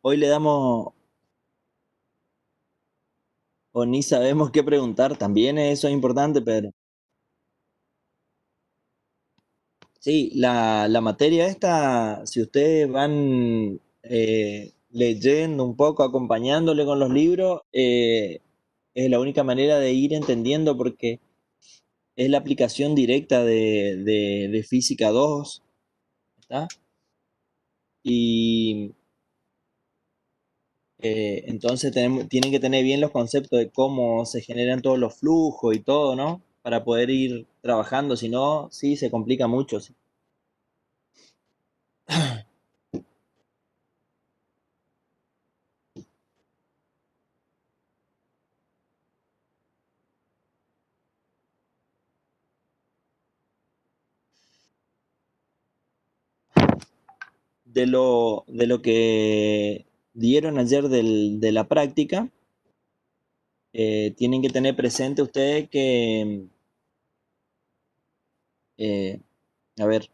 Hoy le damos, o ni sabemos qué preguntar, también eso es importante, pero sí, la materia esta, si ustedes van leyendo un poco, acompañándole con los libros, es la única manera de ir entendiendo porque es la aplicación directa de Física 2, ¿está? Y entonces tienen que tener bien los conceptos de cómo se generan todos los flujos y todo, ¿no? Para poder ir trabajando, si no, sí, se complica mucho. Sí. De lo que dieron ayer de la práctica, tienen que tener presente ustedes que, eh, a ver,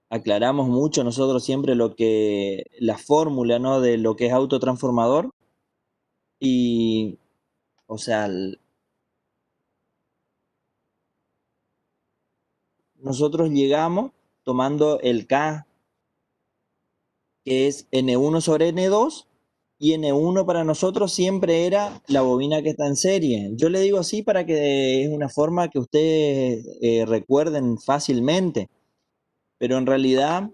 aclaramos mucho nosotros siempre la fórmula, ¿no? De lo que es autotransformador y, o sea, nosotros llegamos tomando el K, que es N1 sobre N2, y N1 para nosotros siempre era la bobina que está en serie. Yo le digo así para que es una forma que ustedes recuerden fácilmente, pero en realidad,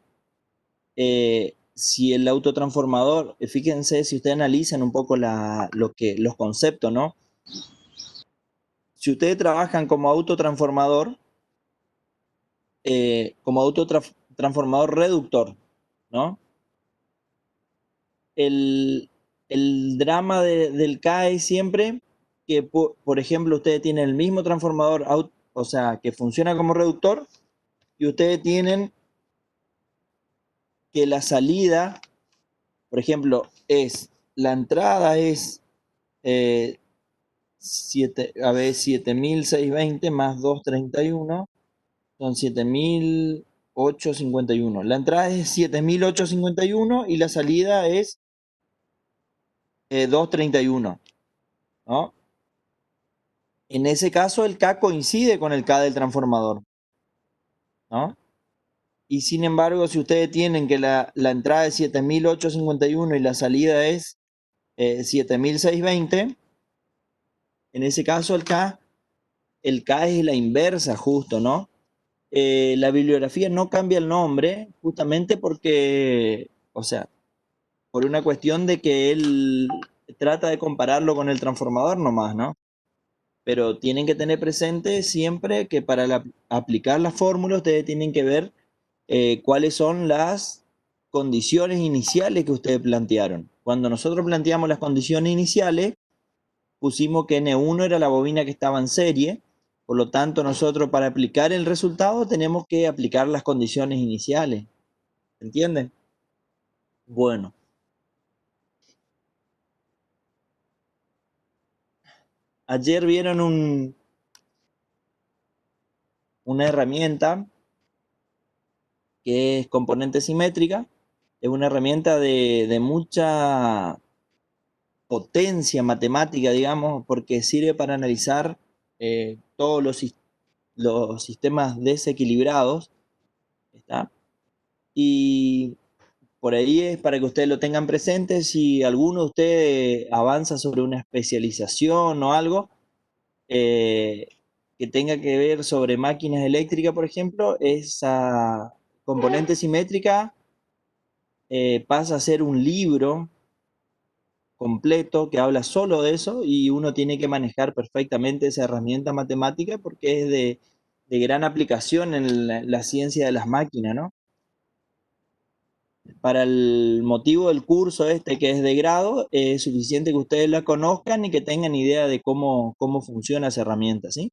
si el autotransformador, fíjense, si ustedes analizan un poco los conceptos, ¿no? Si ustedes trabajan como autotransformador reductor, ¿no? el, el drama del K es siempre que, por ejemplo, ustedes tienen el mismo transformador, o sea, que funciona como reductor, y ustedes tienen que la salida, por ejemplo, la entrada es 7620 más 231, son 7851. La entrada es 7851 y la salida es 231, ¿no? En ese caso, el K coincide con el K del transformador, ¿no? Y sin embargo, si ustedes tienen que la entrada es 7851 y la salida es 7620, en ese caso el K es la inversa justo, ¿no? La bibliografía no cambia el nombre justamente porque, o sea, por una cuestión de que él trata de compararlo con el transformador nomás, ¿no? Pero tienen que tener presente siempre que para aplicar la fórmula ustedes tienen que ver cuáles son las condiciones iniciales que ustedes plantearon. Cuando nosotros planteamos las condiciones iniciales, pusimos que N1 era la bobina que estaba en serie, por lo tanto nosotros para aplicar el resultado tenemos que aplicar las condiciones iniciales. ¿Entienden? Bueno, ayer vieron una herramienta que es componente simétrica. Es una herramienta de mucha potencia matemática, digamos, porque sirve para analizar todos los sistemas desequilibrados, ¿está? Y por ahí es para que ustedes lo tengan presente. Si alguno de ustedes avanza sobre una especialización o algo eh, que tenga que ver sobre máquinas eléctricas, por ejemplo, esa componente simétrica pasa a ser un libro completo que habla solo de eso y uno tiene que manejar perfectamente esa herramienta matemática porque es de gran aplicación en la ciencia de las máquinas, ¿no? Para el motivo del curso este que es de grado, es suficiente que ustedes la conozcan y que tengan idea de cómo funciona esa herramienta, ¿sí?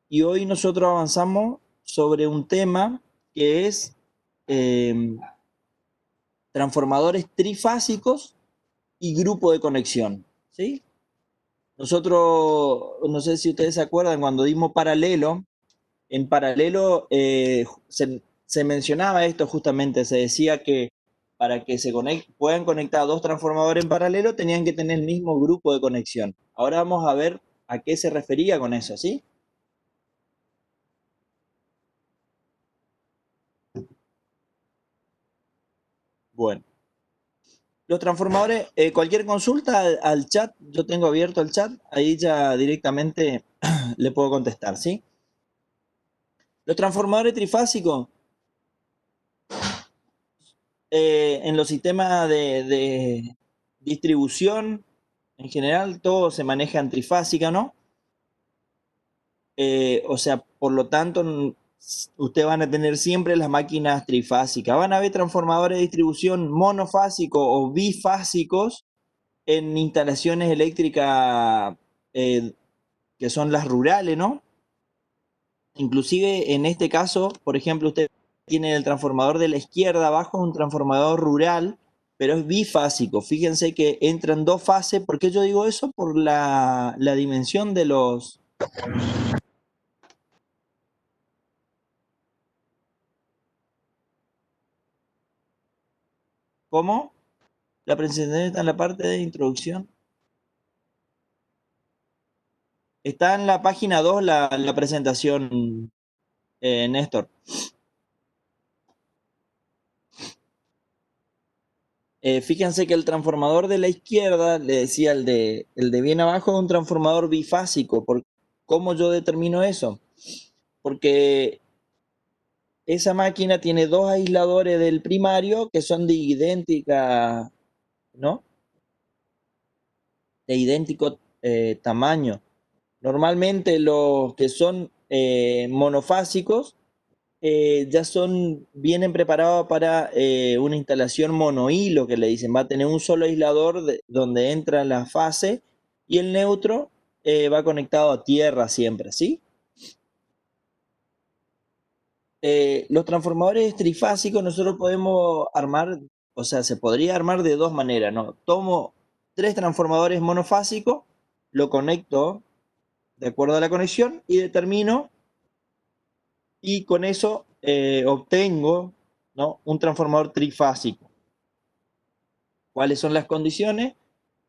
Y hoy nosotros avanzamos sobre un tema que es eh, transformadores trifásicos y grupo de conexión, ¿sí? Nosotros, no sé si ustedes se acuerdan, cuando dimos paralelo, En paralelo, se mencionaba esto justamente, se decía que para que puedan conectar dos transformadores en paralelo tenían que tener el mismo grupo de conexión. Ahora vamos a ver a qué se refería con eso, ¿sí? Bueno, los transformadores, cualquier consulta al chat, yo tengo abierto el chat, ahí ya directamente le puedo contestar, ¿sí? Los transformadores trifásicos, en los sistemas de distribución, en general, todo se maneja en trifásica, ¿no? O sea, por lo tanto, ustedes van a tener siempre las máquinas trifásicas. Van a haber transformadores de distribución monofásicos o bifásicos en instalaciones eléctricas que son las rurales, ¿no? Inclusive en este caso, por ejemplo, usted tiene el transformador de la izquierda abajo, un transformador rural, pero es bifásico. Fíjense que entran dos fases. ¿Por qué yo digo eso? Por la dimensión de los... ¿Cómo? La presentación está en la parte de introducción. Está en la página 2 la presentación, Néstor. Fíjense que el transformador de la izquierda, le decía el de bien abajo, es un transformador bifásico. ¿Cómo yo determino eso? Porque esa máquina tiene dos aisladores del primario que son de idéntica, ¿no? De idéntico tamaño. Normalmente los que son monofásicos ya vienen preparados para una instalación monohilo, que le dicen, va a tener un solo aislador donde entra la fase y el neutro va conectado a tierra siempre, ¿sí? Los transformadores trifásicos nosotros podemos armar, o sea, se podría armar de dos maneras, ¿no? Tomo tres transformadores monofásicos, lo conecto de acuerdo a la conexión y determino, y con eso obtengo, ¿no?, un transformador trifásico. ¿Cuáles son las condiciones?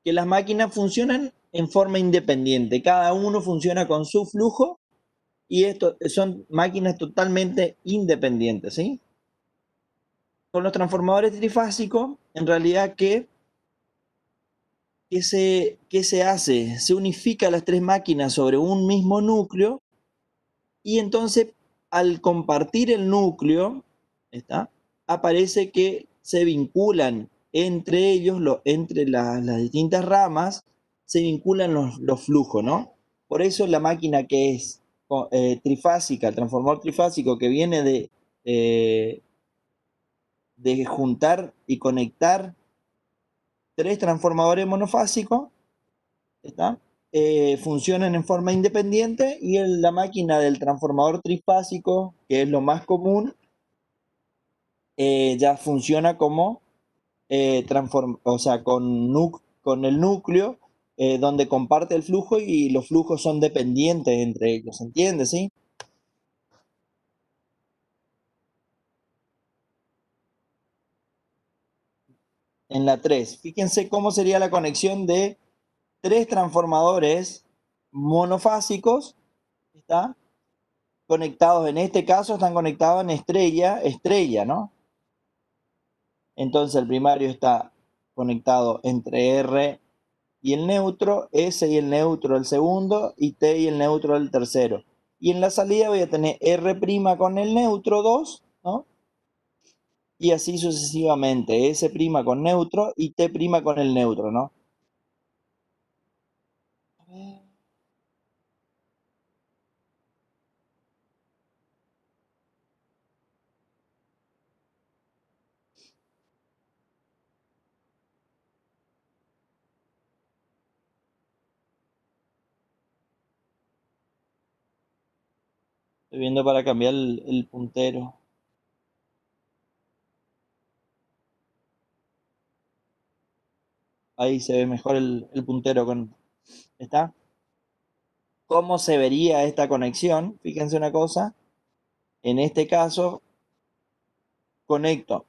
Que las máquinas funcionan en forma independiente, cada uno funciona con su flujo y esto son máquinas totalmente independientes, ¿sí? Con los transformadores trifásicos, en realidad, ¿qué se hace? Se unifica las tres máquinas sobre un mismo núcleo y entonces al compartir el núcleo, ¿está?, aparece que se vinculan entre ellos, entre las distintas ramas, se vinculan los flujos, ¿no? Por eso la máquina que es trifásica, el transformador trifásico que viene eh, de juntar y conectar tres transformadores monofásicos, ¿está? Funcionan en forma independiente y la máquina del transformador trifásico, que es lo más común, ya funciona como o sea, con el núcleo donde comparte el flujo y los flujos son dependientes entre ellos, ¿entiendes? ¿Sí? En la 3, fíjense cómo sería la conexión de tres transformadores monofásicos, ¿está? Conectados, en este caso están conectados en estrella, ¿no? Entonces el primario está conectado entre R y el neutro, S y el neutro el segundo, y T y el neutro el tercero. Y en la salida voy a tener R' con el neutro 2, ¿no? Y así sucesivamente, S' con neutro y T' con el neutro, ¿no? Estoy viendo para cambiar el puntero. Ahí se ve mejor el puntero ¿está? ¿Cómo se vería esta conexión? Fíjense una cosa. En este caso, conecto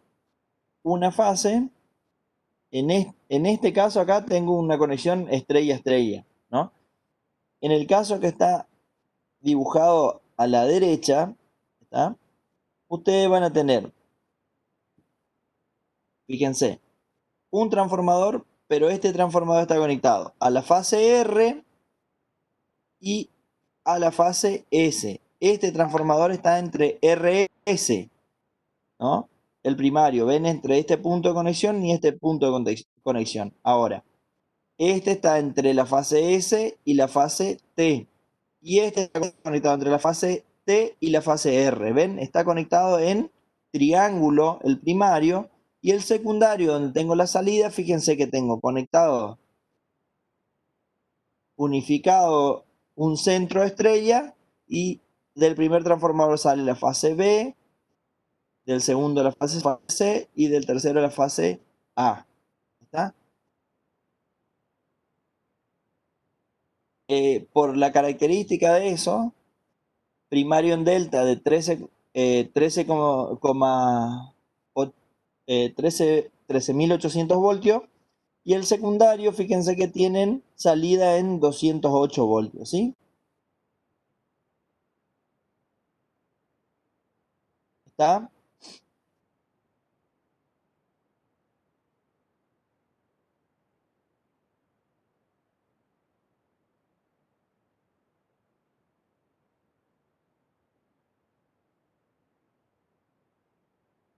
una fase. En este caso acá tengo una conexión estrella-estrella, ¿no? En el caso que está dibujado a la derecha, ¿está? Ustedes van a tener, fíjense, un transformador, pero este transformador está conectado a la fase R y a la fase S. Este transformador está entre RS, ¿no? El primario, ven entre este punto de conexión y este punto de conexión. Ahora, este está entre la fase S y la fase T. Y este está conectado entre la fase T y la fase R. ¿Ven? Está conectado en triángulo el primario. Y el secundario, donde tengo la salida, fíjense que tengo conectado, unificado, un centro estrella. Y del primer transformador sale la fase B, del segundo la fase C y del tercero la fase A. ¿Está? Por la característica de eso, primario en delta de 13.800 voltios, y el secundario, fíjense que tienen salida en 208 voltios, ¿sí? ¿Está?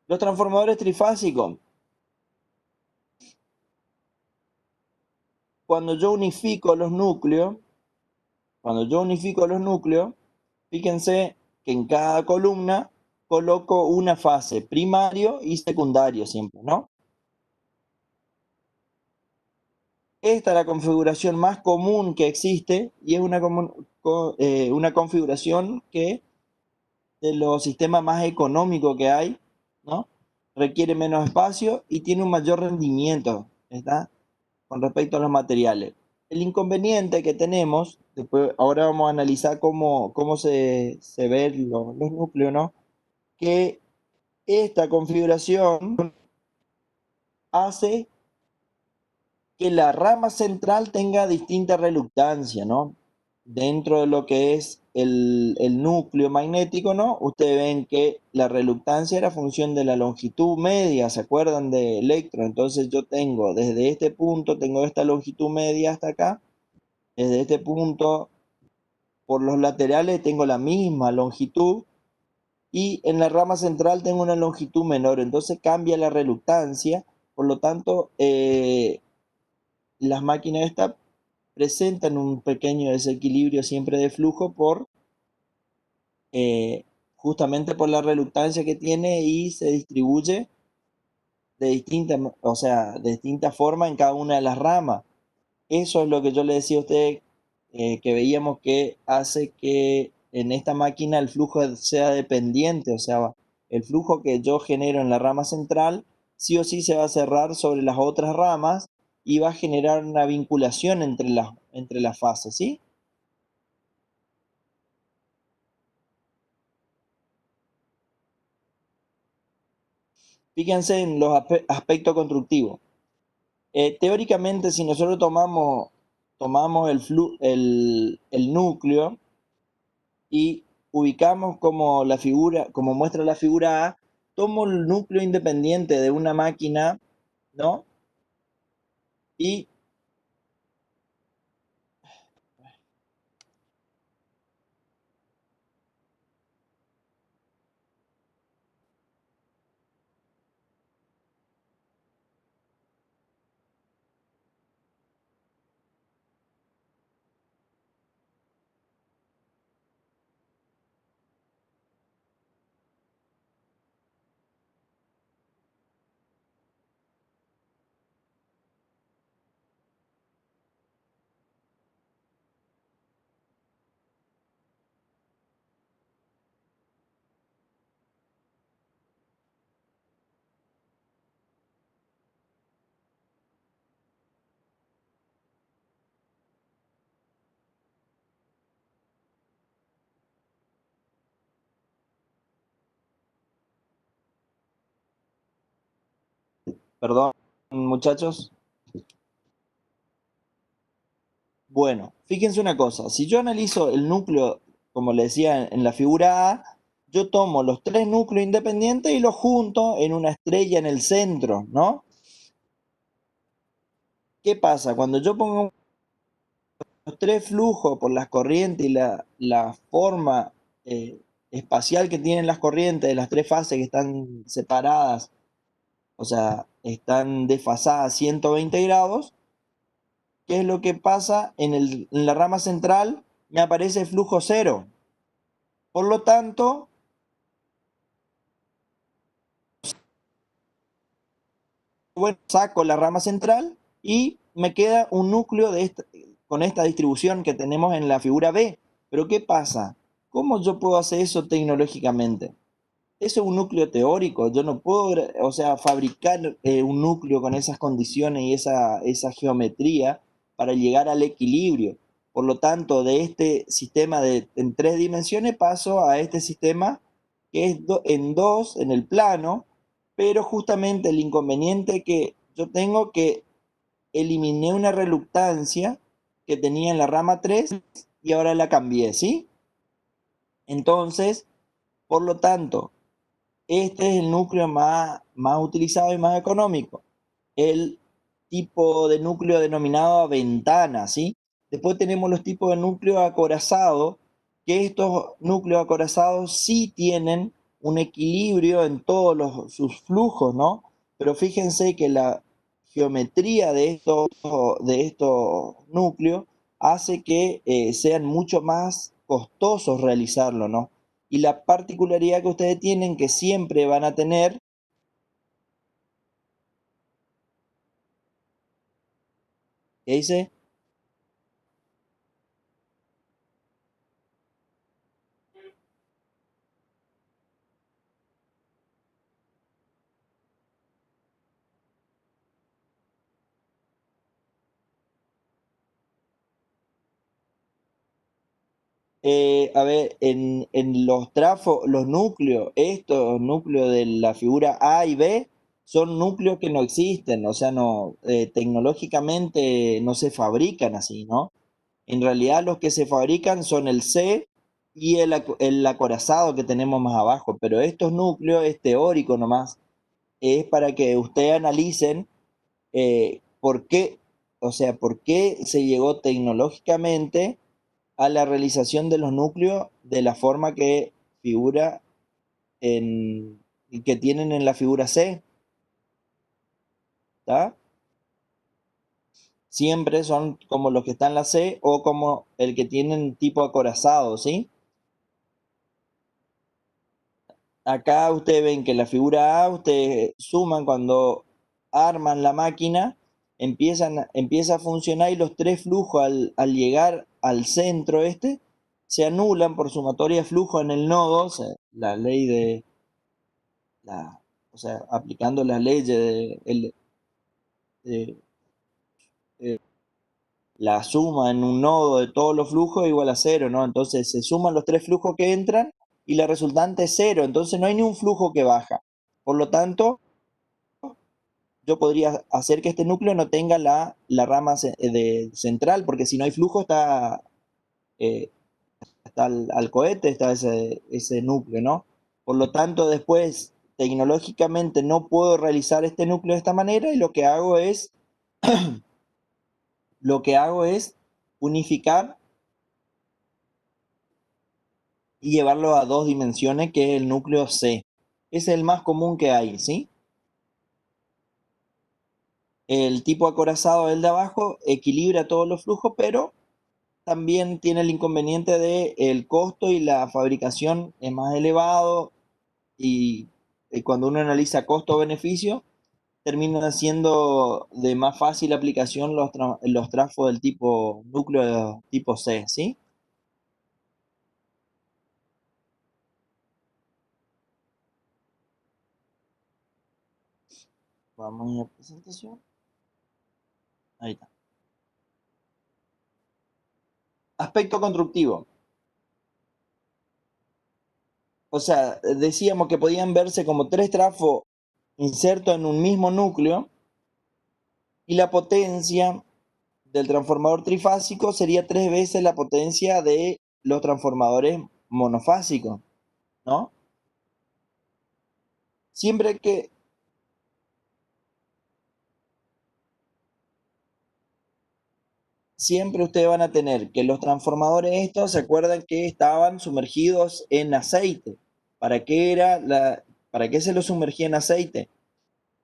Los transformadores trifásicos, cuando yo unifico los núcleos, fíjense que en cada columna coloco una fase, primario y secundario siempre, ¿no? Esta es la configuración más común que existe y es una configuración que de los sistemas más económicos que hay, ¿no? Requiere menos espacio y tiene un mayor rendimiento, ¿está? Con respecto a los materiales. El inconveniente que tenemos, después, ahora vamos a analizar cómo se ven los núcleos, ¿no? Que esta configuración hace que la rama central tenga distinta reluctancia, ¿no? Dentro de lo que es el núcleo magnético, ¿no? Ustedes ven que la reluctancia era función de la longitud media, ¿se acuerdan de electro? Entonces yo tengo desde este punto, tengo esta longitud media hasta acá, desde este punto por los laterales tengo la misma longitud y en la rama central tengo una longitud menor, entonces cambia la reluctancia, por lo tanto, las máquinas estas presentan un pequeño desequilibrio siempre de flujo eh, justamente por la reluctancia que tiene y se distribuye de distinta, o sea, de distinta forma en cada una de las ramas. Eso es lo que yo le decía a usted, que veíamos que hace que en esta máquina el flujo sea dependiente, o sea, el flujo que yo genero en la rama central, sí o sí se va a cerrar sobre las otras ramas y va a generar una vinculación entre las fases, ¿sí? Fíjense en los aspectos constructivos. Teóricamente, si nosotros tomamos el núcleo y ubicamos como la figura, como muestra la figura A, tomo el núcleo independiente de una máquina, ¿no? Y Perdón, muchachos. Bueno, fíjense una cosa, si yo analizo el núcleo, como le decía en la figura A, yo tomo los tres núcleos independientes y los junto en una estrella en el centro, ¿no? ¿Qué pasa? Cuando yo pongo los tres flujos por las corrientes y la forma espacial que tienen las corrientes de las tres fases que están separadas, o sea, están desfasadas 120 grados, ¿qué es lo que pasa? En la rama central me aparece flujo cero. Por lo tanto, bueno, saco la rama central y me queda un núcleo con esta distribución que tenemos en la figura B. Pero ¿qué pasa? ¿Cómo yo puedo hacer eso tecnológicamente? Eso es un núcleo teórico, yo no puedo, o sea, fabricar un núcleo con esas condiciones y esa geometría para llegar al equilibrio. Por lo tanto, de este sistema en tres dimensiones paso a este sistema que es en dos, en el plano, pero justamente el inconveniente que yo tengo que eliminé una reluctancia que tenía en la rama 3 y ahora la cambié, ¿sí? Entonces, por lo tanto, este es el núcleo más utilizado y más económico. El tipo de núcleo denominado ventana, ¿sí? Después tenemos los tipos de núcleo acorazado, que estos núcleos acorazados sí tienen un equilibrio en todos sus flujos, ¿no? Pero fíjense que la geometría de estos núcleos hace que sean mucho más costosos realizarlo, ¿no? Y la particularidad que ustedes tienen que siempre van a tener, ¿qué dice? A ver, en los trafos, los núcleos, estos núcleos de la figura A y B, son núcleos que no existen, o sea, no, tecnológicamente no se fabrican así, ¿no? En realidad los que se fabrican son el C y el acorazado que tenemos más abajo, pero estos núcleos es teórico nomás, es para que ustedes analicen por qué, o sea, por qué se llegó tecnológicamente a la realización de los núcleos de la forma que figura que tienen en la figura C, ¿tá? Siempre son como los que están en la C o como el que tienen tipo acorazado, ¿sí? Acá ustedes ven que la figura A, ustedes suman cuando arman la máquina, empieza a funcionar y los tres flujos al llegar al centro se anulan por sumatoria de flujo en el nodo, o sea, la ley o sea, aplicando las leyes de- de la suma en un nodo de todos los flujos es igual a cero, ¿no? Entonces se suman los tres flujos que entran y la resultante es cero, entonces no hay ni un flujo que baja. Por lo tanto, yo podría hacer que este núcleo no tenga la rama central, porque si no hay flujo eh, está al cohete, está ese núcleo, ¿no? Por lo tanto, después tecnológicamente no puedo realizar este núcleo de esta manera y lo que hago es unificar y llevarlo a dos dimensiones, que es el núcleo C. Es el más común que hay, ¿sí? El tipo acorazado, el de abajo, equilibra todos los flujos, pero también tiene el inconveniente de el costo y la fabricación es más elevado y cuando uno analiza costo-beneficio, terminan siendo de más fácil aplicación los trafos del tipo núcleo tipo C, ¿sí? Vamos a la presentación. Ahí está. Aspecto constructivo. O sea, decíamos que podían verse como tres trafos inserto en un mismo núcleo, y la potencia del transformador trifásico sería 3 veces la potencia de los transformadores monofásicos, ¿no? Siempre que siempre ustedes van a tener que los transformadores estos, se acuerdan que estaban sumergidos en aceite. ¿Para qué para qué se los sumergía en aceite?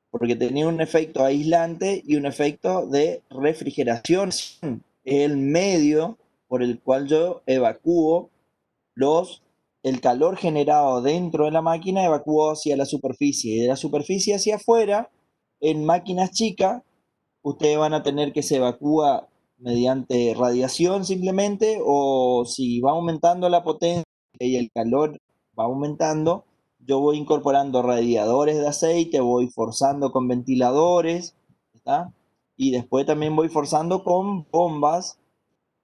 Porque tenía un efecto aislante y un efecto de refrigeración. Es el medio por el cual yo evacúo el calor generado dentro de la máquina, evacúo hacia la superficie, y de la superficie hacia afuera, en máquinas chicas, ustedes van a tener que se evacúa mediante radiación simplemente, o si va aumentando la potencia y el calor va aumentando, yo voy incorporando radiadores de aceite, voy forzando con ventiladores, ¿está? Y después también voy forzando con bombas,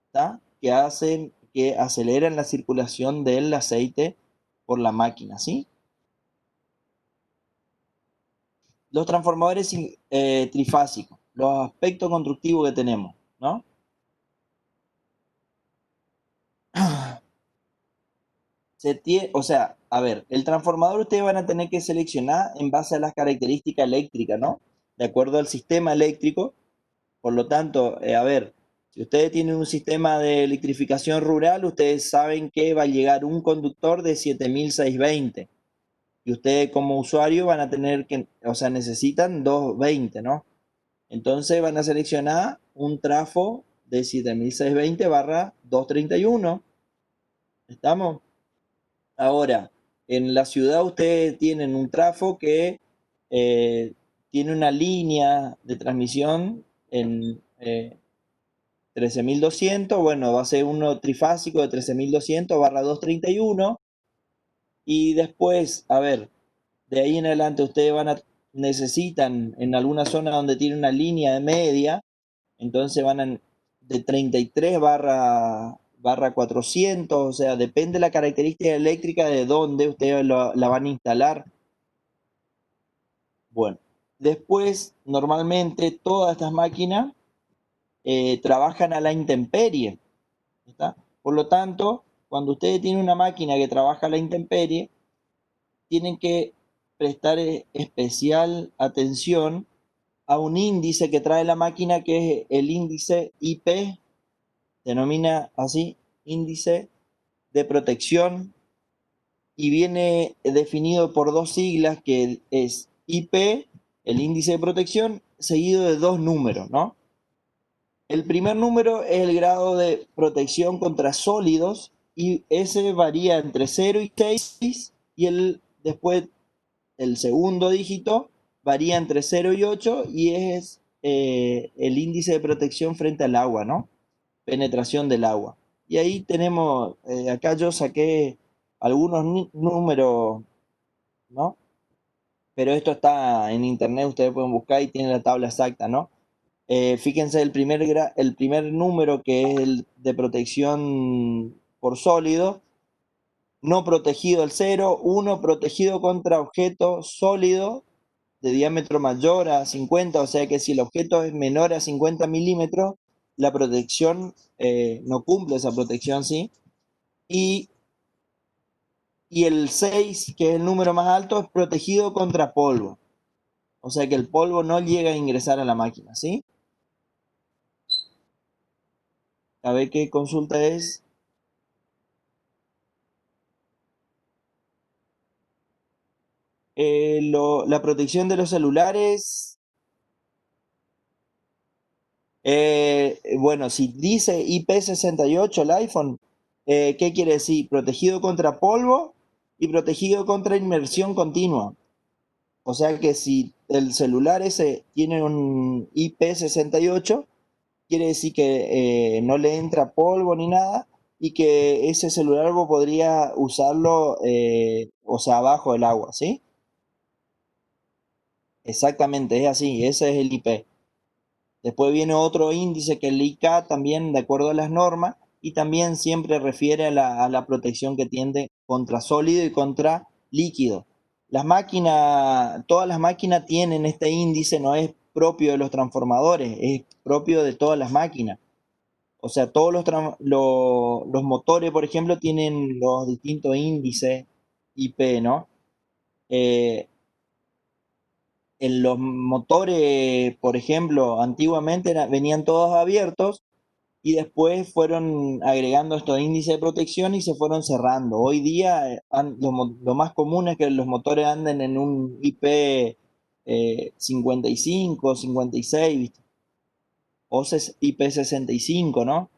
¿está? Que aceleran la circulación del aceite por la máquina, ¿sí? Los transformadores trifásicos, los aspectos constructivos que tenemos, ¿no? O sea, a ver, el transformador ustedes van a tener que seleccionar en base a las características eléctricas, ¿no? De acuerdo al sistema eléctrico. Por lo tanto, a ver, si ustedes tienen un sistema de electrificación rural, ustedes saben que va a llegar un conductor de 7620. Y ustedes como usuario van a tener que, o sea, necesitan 220, ¿no? Entonces van a seleccionar un trafo de 7620 barra 231. ¿Estamos? Ahora, en la ciudad ustedes tienen un trafo que tiene una línea de transmisión en 13.200. Bueno, va a ser uno trifásico de 13.200 barra 231. Y después, a ver, de ahí en adelante ustedes necesitan en alguna zona donde tiene una línea de media, entonces de 33 barra 400, o sea, depende de la característica eléctrica de dónde ustedes la van a instalar. Bueno, después, normalmente todas estas máquinas trabajan a la intemperie, ¿está? Por lo tanto, cuando ustedes tienen una máquina que trabaja a la intemperie, tienen que prestar especial atención a un índice que trae la máquina, que es el índice IP, denomina así, índice de protección, y viene definido por dos siglas, que es IP, el índice de protección, seguido de dos números, ¿no? El primer número es el grado de protección contra sólidos, y ese varía entre 0 y 6, y después el segundo dígito varía entre 0 y 8, y es el índice de protección frente al agua, ¿no? Penetración del agua. Y ahí tenemos, acá yo saqué algunos números, ¿no? Pero esto está en internet, ustedes pueden buscar y tienen la tabla exacta, ¿no? Fíjense el primer número, que es el de protección por sólido, no protegido el 0, 1 protegido contra objeto sólido de diámetro mayor a 50, o sea que si el objeto es menor a 50 milímetros, la protección no cumple esa protección, ¿sí? Y, y el 6, que es el número más alto, es protegido contra polvo, o sea que el polvo no llega a ingresar a la máquina, ¿sí? A ver qué consulta es. La protección de los celulares. Bueno, si dice IP68 el iPhone, ¿qué quiere decir? Protegido contra polvo y protegido contra inmersión continua. O sea que si el celular ese tiene un IP68, quiere decir que no le entra polvo ni nada, y que ese celular vos podría usarlo, o sea, abajo del agua, ¿sí? Exactamente, es así, ese es el IP. Después viene otro índice, que es el IK, también de acuerdo a las normas, y también siempre refiere a la protección que tiende contra sólido y contra líquido. todas las máquinas tienen este índice, no es propio de los transformadores, es propio de todas las máquinas. O sea, todos los motores, por ejemplo, tienen los distintos índices IP, ¿no? En los motores, por ejemplo, antiguamente venían todos abiertos y después fueron agregando estos índices de protección y se fueron cerrando. Hoy día lo más común es que los motores anden en un IP 55, 56, ¿viste? O IP 65, ¿no?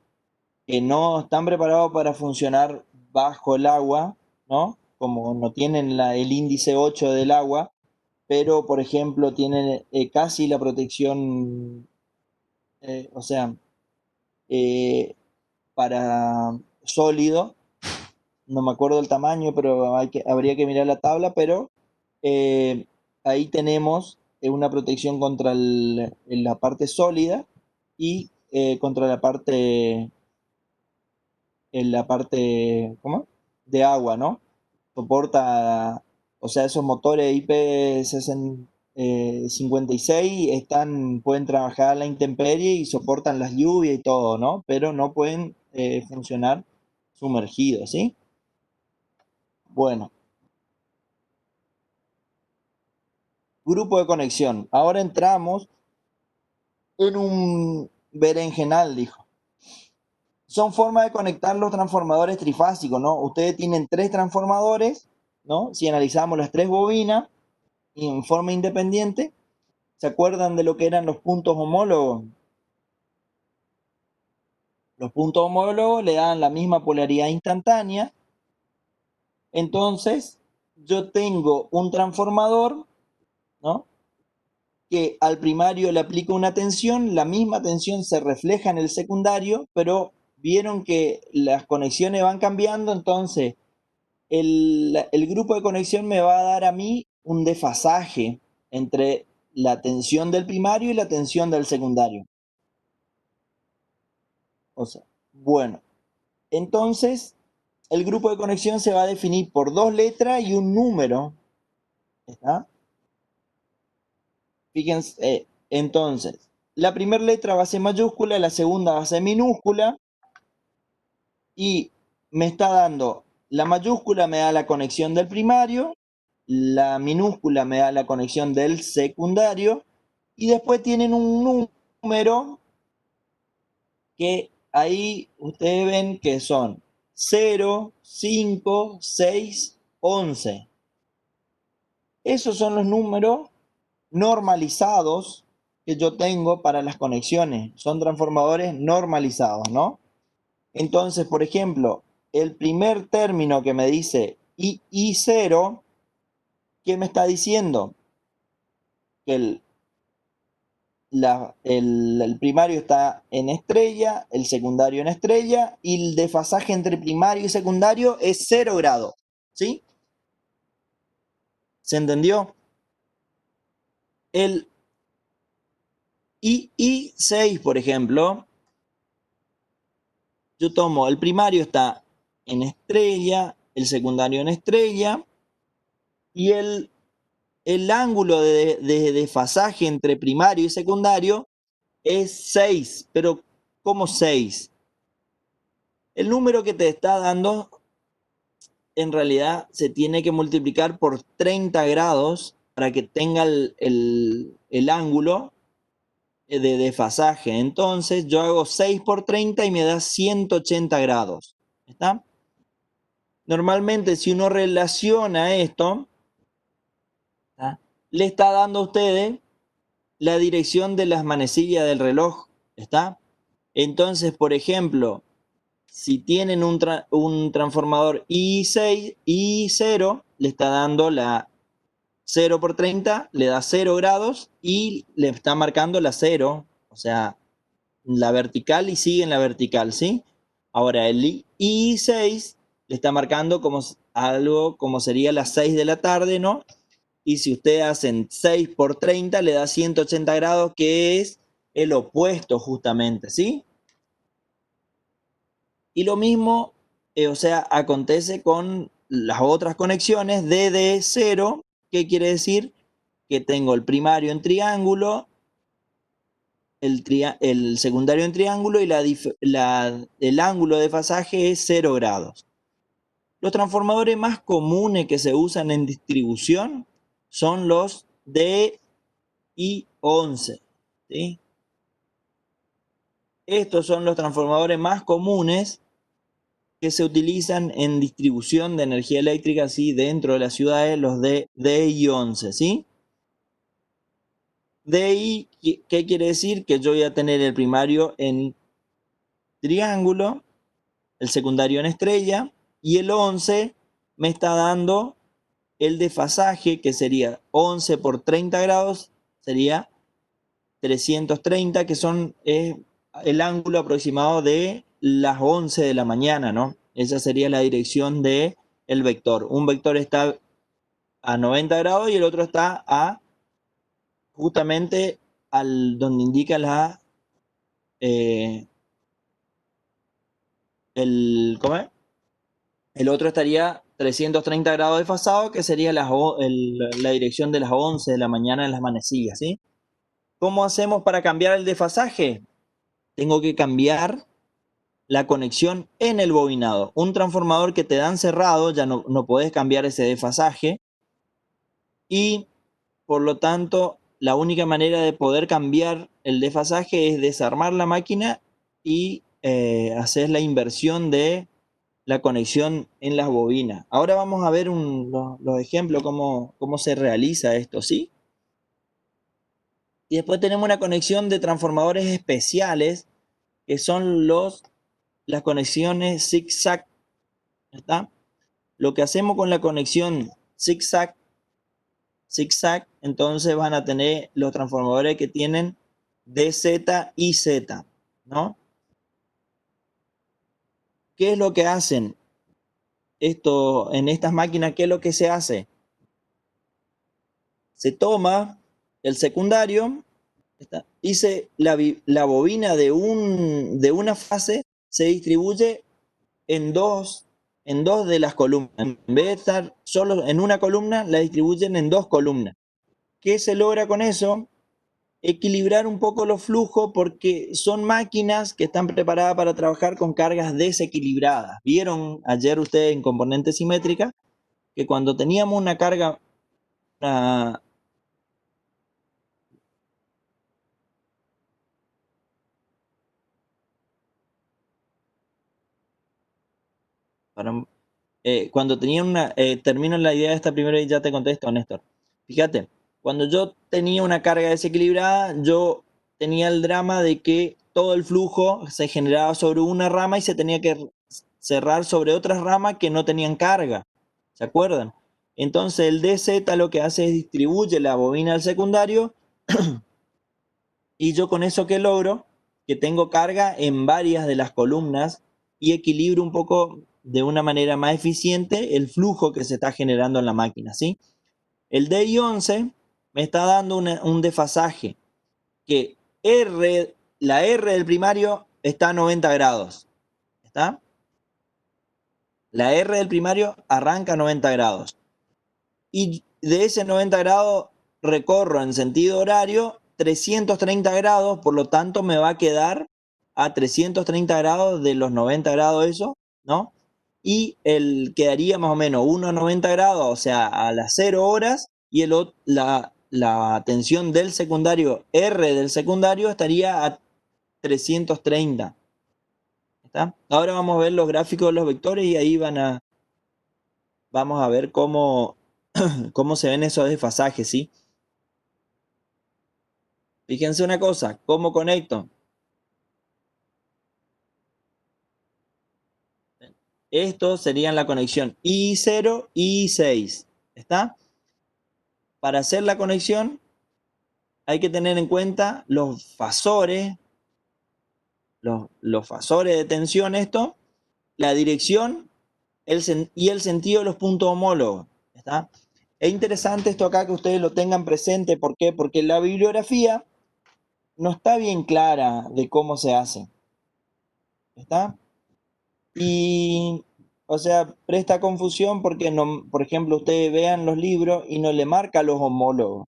Que no están preparados para funcionar bajo el agua, ¿no? Como no tienen el índice 8 del agua, pero por ejemplo tienen casi la protección, o sea, eh, para sólido, no me acuerdo el tamaño, pero habría que mirar la tabla, pero eh, ahí tenemos una protección contra la parte sólida y contra ¿cómo? De agua, ¿no? Soporta, o sea, esos motores IP56 pueden trabajar a la intemperie y soportan las lluvias y todo, ¿no? Pero no pueden funcionar sumergidos, ¿sí? Bueno, grupo de conexión. Ahora entramos en un berenjenal, dijo. Son formas de conectar los transformadores trifásicos, ¿no? Ustedes tienen 3 transformadores, ¿no? Si analizamos las 3 bobinas en forma independiente, ¿se acuerdan de lo que eran los puntos homólogos? Los puntos homólogos le dan la misma polaridad instantánea. Entonces, yo tengo un transformador, ¿no? Que al primario le aplico una tensión, la misma tensión se refleja en el secundario, pero vieron que las conexiones van cambiando, entonces el grupo de conexión me va a dar a mí un desfasaje entre la tensión del primario y la tensión del secundario. O sea, bueno, entonces el grupo de conexión se va a definir por 2 letras y un número. ¿Está? Fíjense, entonces, la primera letra va a ser mayúscula, la segunda va a ser minúscula y me está dando, la mayúscula me da la conexión del primario, la minúscula me da la conexión del secundario y después tienen un número que ahí ustedes ven que son 0, 5, 6, 11. Esos son los números normalizados que yo tengo para las conexiones. Son transformadores normalizados, ¿no? Entonces, por ejemplo, el primer término que me dice I0, ¿qué me está diciendo? Que el primario está en estrella, el secundario en estrella, y el desfasaje entre primario y secundario es 0 grados. ¿Sí? ¿Se entendió? El I6, por ejemplo, yo tomo, el primario está en estrella, el secundario en estrella, y el ángulo de desfasaje entre primario y secundario es 6, pero ¿cómo 6? El número que te está dando en realidad se tiene que multiplicar por 30 grados para que tenga el ángulo de desfasaje. Entonces yo hago 6 por 30 y me da 180 grados. ¿Está? Normalmente si uno relaciona esto, ¿está? Le está dando a ustedes la dirección de las manecillas del reloj. ¿Está? Entonces, por ejemplo, si tienen un transformador I6, I0, le está dando la 0 por 30, le da 0 grados y le está marcando la 0, o sea, la vertical y sigue en la vertical, ¿sí? Ahora el I6 le está marcando como algo como sería las 6 de la tarde, ¿no? Y si ustedes hacen 6 por 30, le da 180 grados, que es el opuesto justamente, ¿sí? Y lo mismo, o sea, acontece con las otras conexiones DD0, ¿Qué quiere decir? Que tengo el primario en triángulo, el secundario en triángulo y el ángulo de fasaje es 0 grados. Los transformadores más comunes que se usan en distribución son los DI11, ¿sí? Estos son los transformadores más comunes que se utilizan en distribución de energía eléctrica, ¿sí? Dentro de las ciudades, los de DI11, ¿sí? DI, ¿qué quiere decir? Que yo voy a tener el primario en triángulo, el secundario en estrella, y el 11 me está dando el desfasaje, que sería 11 por 30 grados, sería 330, que es el ángulo aproximado de las 11 de la mañana, ¿no? Esa sería la dirección del vector. Un vector está a 90 grados y el otro está justamente donde indica eh, ¿cómo es? El otro estaría 330 grados desfasado, que sería la dirección de las 11 de la mañana en las manecillas, ¿sí? ¿Cómo hacemos para cambiar el desfasaje? Tengo que cambiar la conexión en el bobinado. Un transformador que te dan cerrado, ya no podés cambiar ese desfasaje, y por lo tanto la única manera de poder cambiar el desfasaje es desarmar la máquina y hacer la inversión de la conexión en las bobinas. Ahora vamos a ver los ejemplos, cómo se realiza esto, ¿sí? Y después tenemos una conexión de transformadores especiales, que son las conexiones zigzag, ¿está? Lo que hacemos con la conexión zigzag, entonces van a tener los transformadores que tienen DZ y Z, ¿no? ¿Qué es lo que hacen en estas máquinas? ¿Qué es lo que se hace? Se toma el secundario, y la bobina de una fase se distribuye en dos de las columnas. En vez de estar solo en una columna, la distribuyen en dos columnas. ¿Qué se logra con eso? Equilibrar un poco los flujos, porque son máquinas que están preparadas para trabajar con cargas desequilibradas. Vieron ayer ustedes en componente simétrica que cuando teníamos una carga, una, para, cuando tenía termino la idea de esta primera y ya te contesto, Néstor. Fíjate, cuando yo tenía una carga desequilibrada, yo tenía el drama de que todo el flujo se generaba sobre una rama y se tenía que cerrar sobre otras ramas que no tenían carga. ¿Se acuerdan? Entonces el DZ lo que hace es distribuye la bobina al secundario, y yo con eso que logro, que tengo carga en varias de las columnas y equilibro un poco de una manera más eficiente el flujo que se está generando en la máquina, ¿sí? El DI11 me está dando un desfasaje que la R del primario está a 90 grados, ¿está? La R del primario arranca a 90 grados. Y de ese 90 grados recorro en sentido horario 330 grados, por lo tanto me va a quedar a 330 grados de los 90 grados eso, ¿no? Y quedaría más o menos uno a 90 grados, o sea, a las 0 horas, y la tensión del secundario, R del secundario, estaría a 330. ¿Está? Ahora vamos a ver los gráficos de los vectores y ahí vamos a ver cómo se ven esos desfasajes, ¿sí? Fíjense una cosa, ¿cómo conecto? Esto sería la conexión I0 y I6, ¿está? Para hacer la conexión hay que tener en cuenta los fasores, los fasores de tensión, la dirección y el sentido de los puntos homólogos, ¿está? Es interesante esto acá que ustedes lo tengan presente. ¿Por qué? Porque la bibliografía no está bien clara de cómo se hace, ¿está? Y O sea, presta confusión porque, no, por ejemplo, ustedes vean los libros y no le marca los homólogos.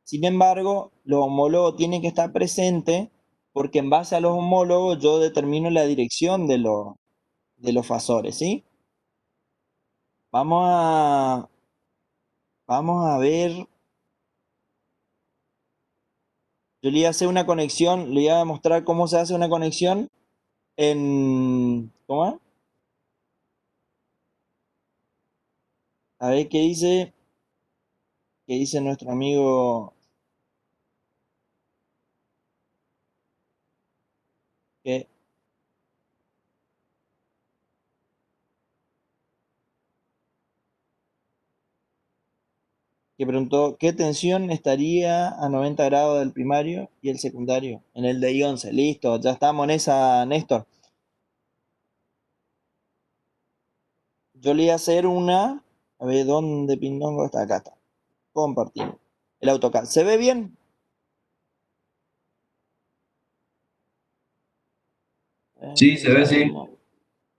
Sin embargo, los homólogos tienen que estar presentes porque en base a los homólogos yo determino la dirección de los fasores, ¿sí? Vamos a, vamos a ver, yo le voy a hacer una conexión, le voy a mostrar cómo se hace una conexión en, ¿cómo es? A ver qué dice nuestro amigo que, que preguntó qué tensión estaría a 90 grados del primario y el secundario en el de I11. Listo, ya estamos en esa, Néstor. Yo le voy a hacer una, a ver dónde Pindongo está, acá está. Compartimos. El AutoCAD. ¿Se ve bien? Sí, se ve, Ya sí. vemos.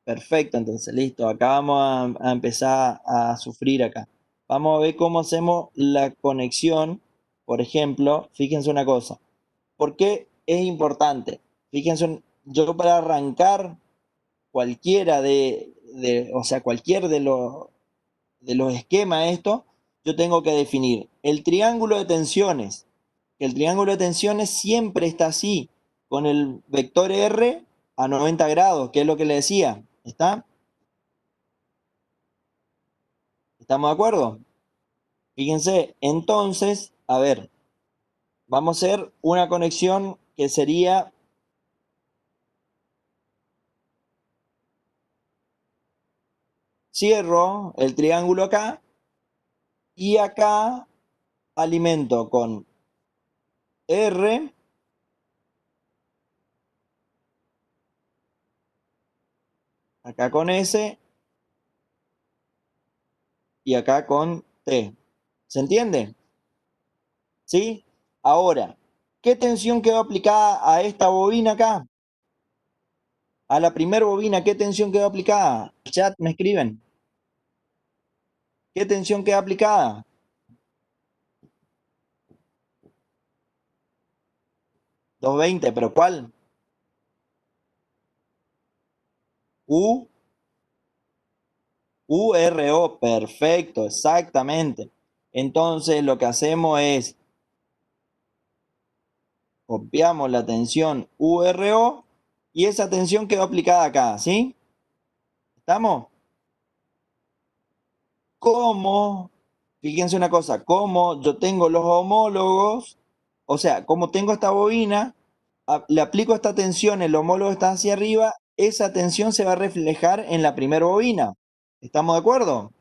Perfecto, entonces, listo. Acá vamos a empezar a sufrir acá. Vamos a ver cómo hacemos la conexión. Por ejemplo, fíjense una cosa. ¿Por qué es importante? Fíjense, yo para arrancar cualquiera o sea, cualquier de los esquemas estos, yo tengo que definir el triángulo de tensiones. Que el triángulo de tensiones siempre está así, con el vector R a 90 grados, que es lo que le decía. ¿Está? ¿Estamos de acuerdo? Fíjense, entonces, a ver, vamos a hacer una conexión que sería, cierro el triángulo acá y acá alimento con R, acá con S y acá con T. ¿Se entiende? ¿Sí? Ahora, ¿qué tensión quedó aplicada a esta bobina acá? A la primera bobina, ¿qué tensión quedó aplicada? Chat, me escriben. ¿Qué tensión queda aplicada? 220, ¿pero cuál? U, URO, perfecto, exactamente. Entonces lo que hacemos es copiamos la tensión URO y esa tensión quedó aplicada acá, ¿sí? ¿Estamos? ¿Cómo? Fíjense una cosa, como yo tengo los homólogos, o sea, como tengo esta bobina, le aplico esta tensión, el homólogo está hacia arriba, esa tensión se va a reflejar en la primera bobina. ¿Estamos de acuerdo?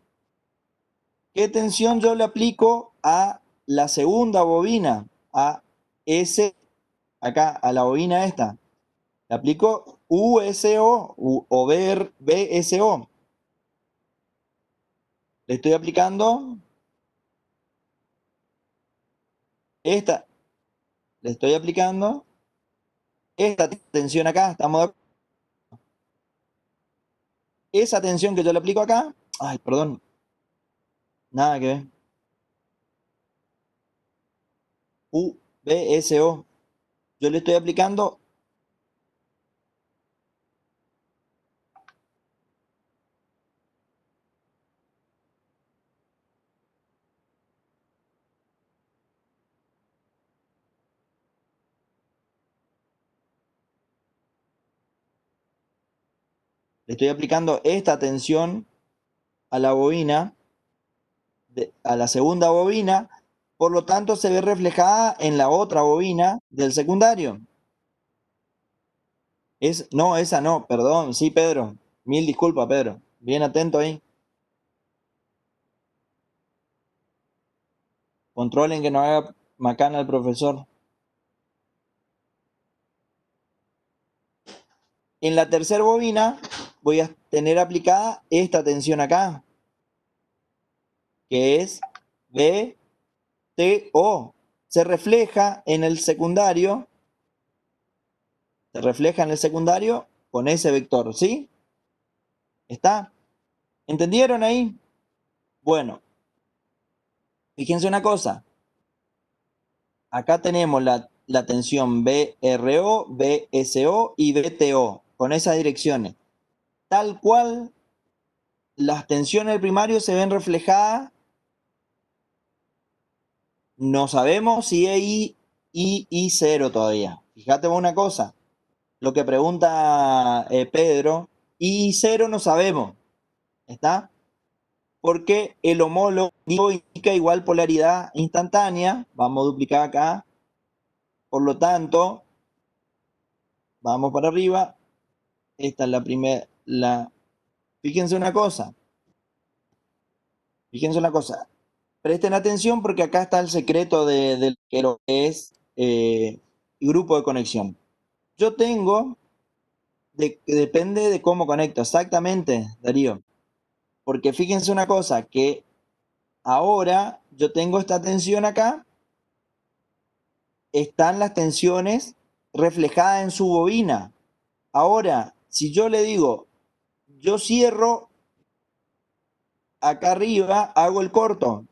¿Qué tensión yo le aplico a la segunda bobina? A S, acá, a la bobina esta. Le aplico USO o BSO. Le estoy aplicando esta, le estoy aplicando esta tensión acá. ¿Estamos de acuerdo? Esa tensión que yo le aplico acá, ay, perdón, nada que ver. UBSO. Yo le estoy aplicando, le estoy aplicando esta tensión a la bobina, a la segunda bobina, por lo tanto se ve reflejada en la otra bobina del secundario. No, esa no, perdón, sí, Pedro. Mil disculpas, Pedro. Bien atento ahí. Controlen que no haga macana el profesor. En la tercera bobina voy a tener aplicada esta tensión acá, que es BTO. Se refleja en el secundario, se refleja en el secundario con ese vector, ¿sí? ¿Está? ¿Entendieron ahí? Bueno, fíjense una cosa. Acá tenemos la tensión BRO, BSO y BTO, con esas direcciones. Tal cual, las tensiones del primario se ven reflejadas. No sabemos si es I0 todavía. Fíjate una cosa, lo que pregunta Pedro, I0 no sabemos, ¿está? Porque el homólogo indica igual polaridad instantánea, vamos a duplicar acá, por lo tanto, vamos para arriba, esta es la primera, fíjense una cosa, presten atención porque acá está el secreto de lo que es grupo de conexión. Yo tengo, depende de cómo conecto, exactamente, Darío, porque fíjense una cosa, que ahora yo tengo esta tensión acá, están las tensiones reflejadas en su bobina. Ahora, si yo le digo, yo cierro acá arriba, hago el corto,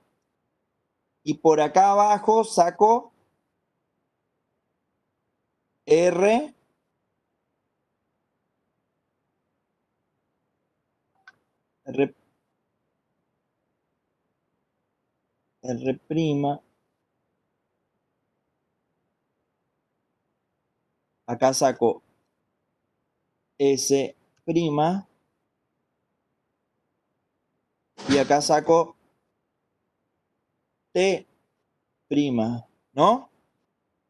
y por acá abajo saco R, R, R', acá saco S', y acá saco T', ¿no?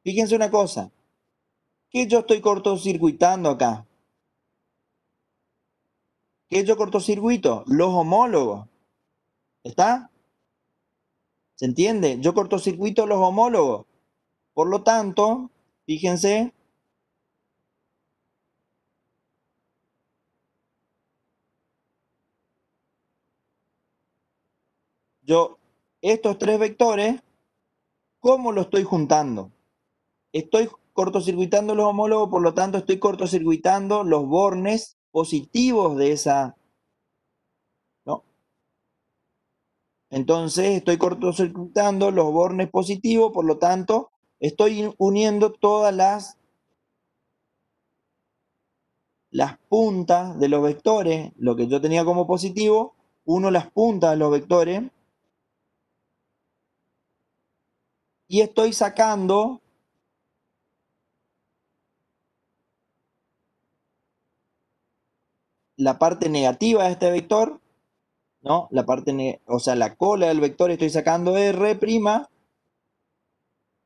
Fíjense una cosa, ¿qué yo estoy cortocircuitando acá? ¿Qué yo cortocircuito? Los homólogos, ¿está? ¿Se entiende? Yo cortocircuito los homólogos. Por lo tanto, fíjense, yo estos tres vectores, ¿cómo los estoy juntando? Estoy cortocircuitando los homólogos, por lo tanto estoy cortocircuitando los bornes positivos de esa, ¿no? Entonces estoy cortocircuitando los bornes positivos, por lo tanto estoy uniendo todas las puntas de los vectores, lo que yo tenía como positivo, uno las puntas de los vectores y estoy sacando la parte negativa de este vector, ¿no? La parte, o sea, la cola del vector estoy sacando R',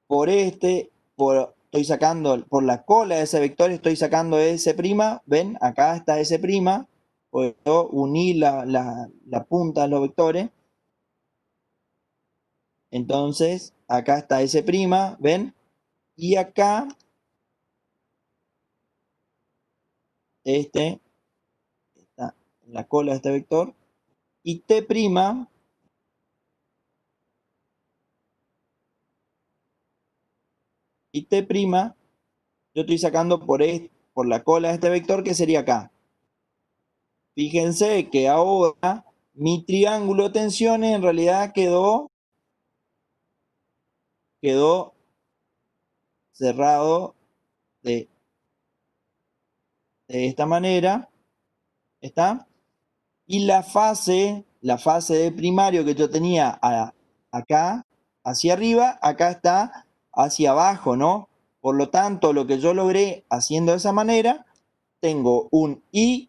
por estoy sacando, por la cola de ese vector estoy sacando S', ¿ven? Acá está S', pues yo uní la punta de los vectores, entonces acá está S', ¿ven? Y acá, está en la cola de este vector, y T', yo estoy sacando por la cola de este vector, que sería acá. Fíjense que ahora mi triángulo de tensiones en realidad quedó cerrado de esta manera, ¿está? Y la fase de primario que yo tenía acá, hacia arriba, acá está hacia abajo, ¿no? Por lo tanto, lo que yo logré haciendo de esa manera, tengo un I6,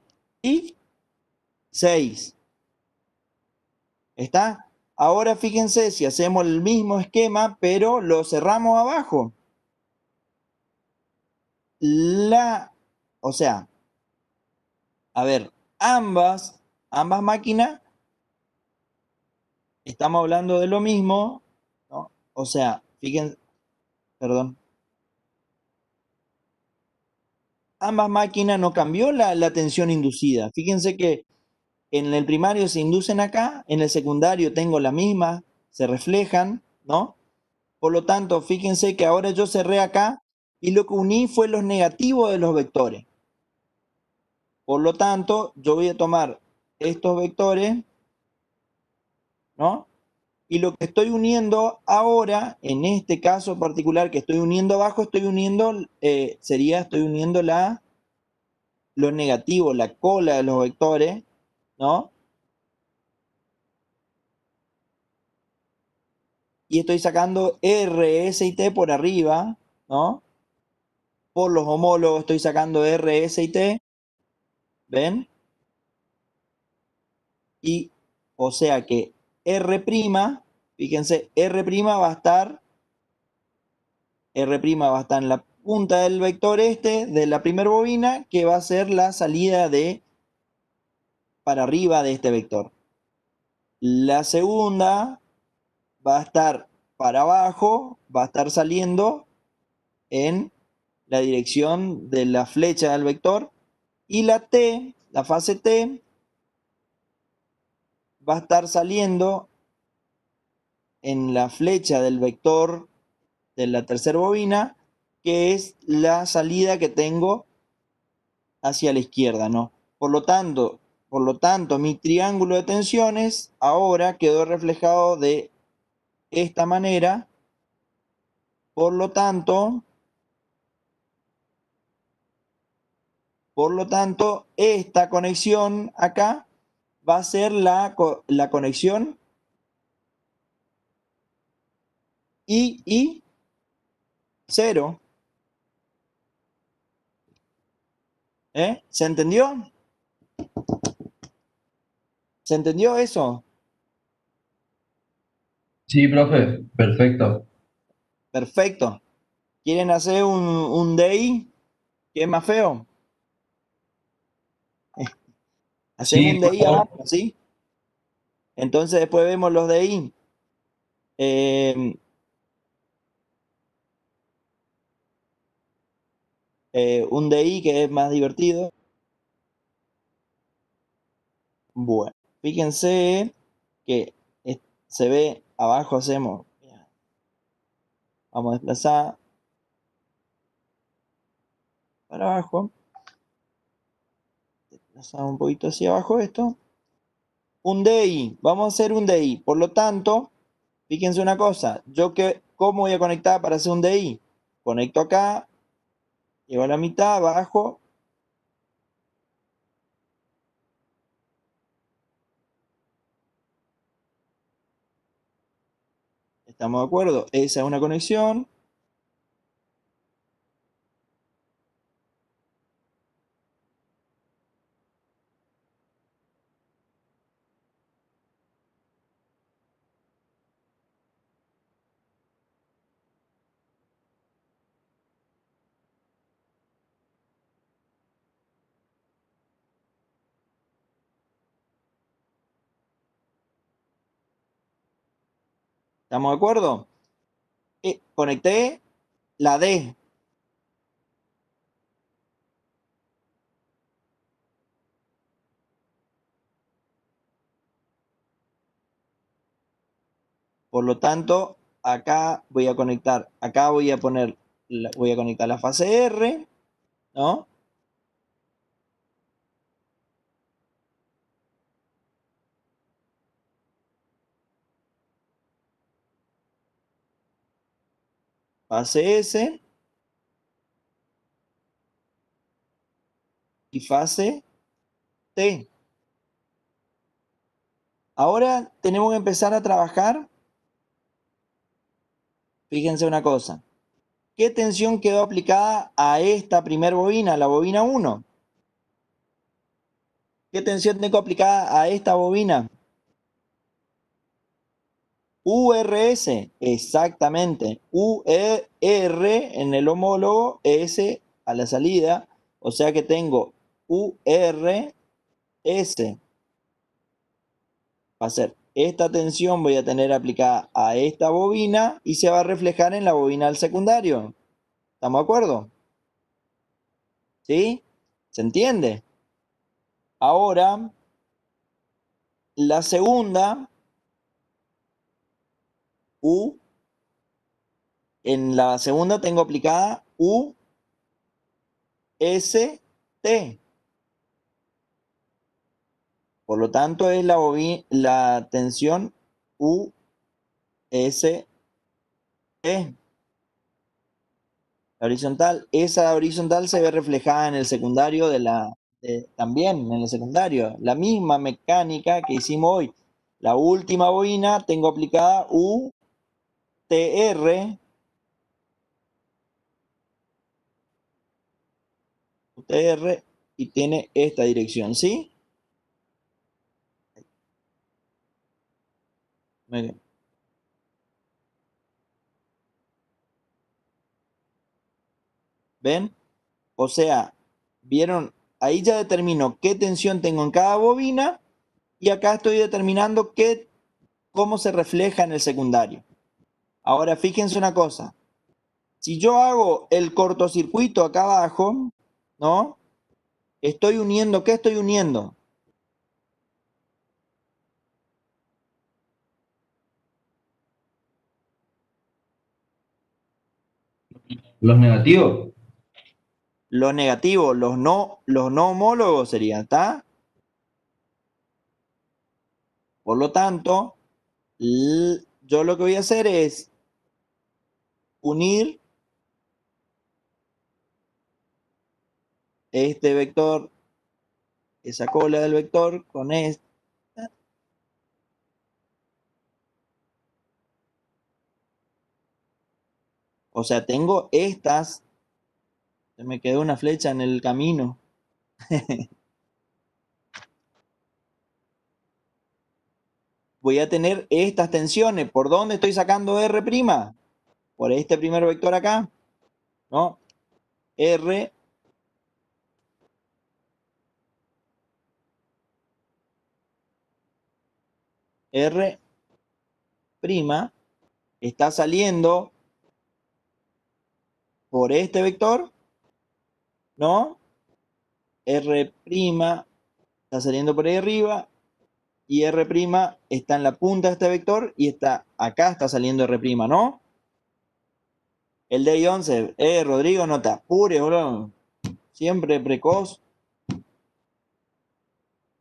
¿está? Ahora fíjense si hacemos el mismo esquema, pero lo cerramos abajo. O sea, a ver, ambas máquinas, estamos hablando de lo mismo, ¿no? O sea, fíjense, perdón, ambas máquinas no cambió la tensión inducida. Fíjense que en el primario se inducen acá, en el secundario tengo la misma, se reflejan, ¿no? Por lo tanto, fíjense que ahora yo cerré acá y lo que uní fue los negativos de los vectores. Por lo tanto, yo voy a tomar estos vectores, ¿no? Y lo que estoy uniendo ahora, en este caso particular que estoy uniendo abajo, estoy uniendo, estoy uniendo lo negativo, la cola de los vectores, ¿no? Y estoy sacando R, S y T por arriba, ¿no? Por los homólogos estoy sacando R, S y T, ¿ven? Y, o sea que R', fíjense, R' va a estar, R' va a estar en la punta del vector este de la primera bobina, que va a ser la salida de para arriba de este vector. La segunda va a estar para abajo, va a estar saliendo en la dirección de la flecha del vector. Y la T, la fase T, va a estar saliendo en la flecha del vector de la tercera bobina, que es la salida que tengo hacia la izquierda, ¿no? Por lo tanto, mi triángulo de tensiones ahora quedó reflejado de esta manera. Por lo tanto, esta conexión acá va a ser la conexión I0. ¿Se entendió? ¿Se entendió eso? Sí, profe, perfecto. Perfecto. ¿Quieren hacer un DI? ¿Qué es más feo? Hacemos Sí, un por DI favor. abajo, ¿sí? Entonces después vemos los DI. Un DI que es más divertido. Bueno, fíjense que se ve abajo, hacemos, vamos a desplazar para abajo, desplazamos un poquito hacia abajo esto. Un DI, vamos a hacer un DI. Por lo tanto, fíjense una cosa, ¿cómo voy a conectar para hacer un DI? Conecto acá, llego a la mitad, bajo. ¿Estamos de acuerdo? Esa es una conexión. ¿Estamos de acuerdo? Conecté la D. Por lo tanto, acá voy a conectar, acá voy a poner, voy a conectar la fase R, ¿no? Fase S y fase T. Ahora tenemos que empezar a trabajar. Fíjense una cosa. ¿Qué tensión quedó aplicada a esta primer bobina, la bobina 1? ¿Qué tensión tengo aplicada a esta bobina? URS, exactamente. UR en el homólogo, S a la salida. O sea que tengo URS. Va a ser esta tensión, voy a tener aplicada a esta bobina y se va a reflejar en la bobina del secundario. ¿Estamos de acuerdo? ¿Sí? ¿Se entiende? Ahora, la segunda, U, en la segunda tengo aplicada UST. Por lo tanto, es la tensión USE. La horizontal, esa horizontal se ve reflejada en el secundario también en el secundario. La misma mecánica que hicimos hoy. La última bobina tengo aplicada UTR y tiene esta dirección, ¿sí? Muy bien. ¿Ven? O sea, ¿vieron? Ahí ya determino qué tensión tengo en cada bobina y acá estoy determinando cómo se refleja en el secundario. Ahora, fíjense una cosa. Si yo hago el cortocircuito acá abajo, ¿no? Estoy uniendo, ¿qué estoy uniendo? Los negativos. Los negativos, los no homólogos serían, ¿está? Por lo tanto, yo lo que voy a hacer es unir este vector, esa cola del vector con esta. O sea, tengo estas. Se me quedó una flecha en el camino. Voy a tener estas tensiones. ¿Por dónde estoy sacando R'? Por este primer vector acá, ¿no? R R' está saliendo por este vector, ¿no? R' está saliendo por ahí arriba y R' está en la punta de este vector y acá está saliendo R', ¿no? El DI 11, Rodrigo, no te apures, bro. Siempre precoz.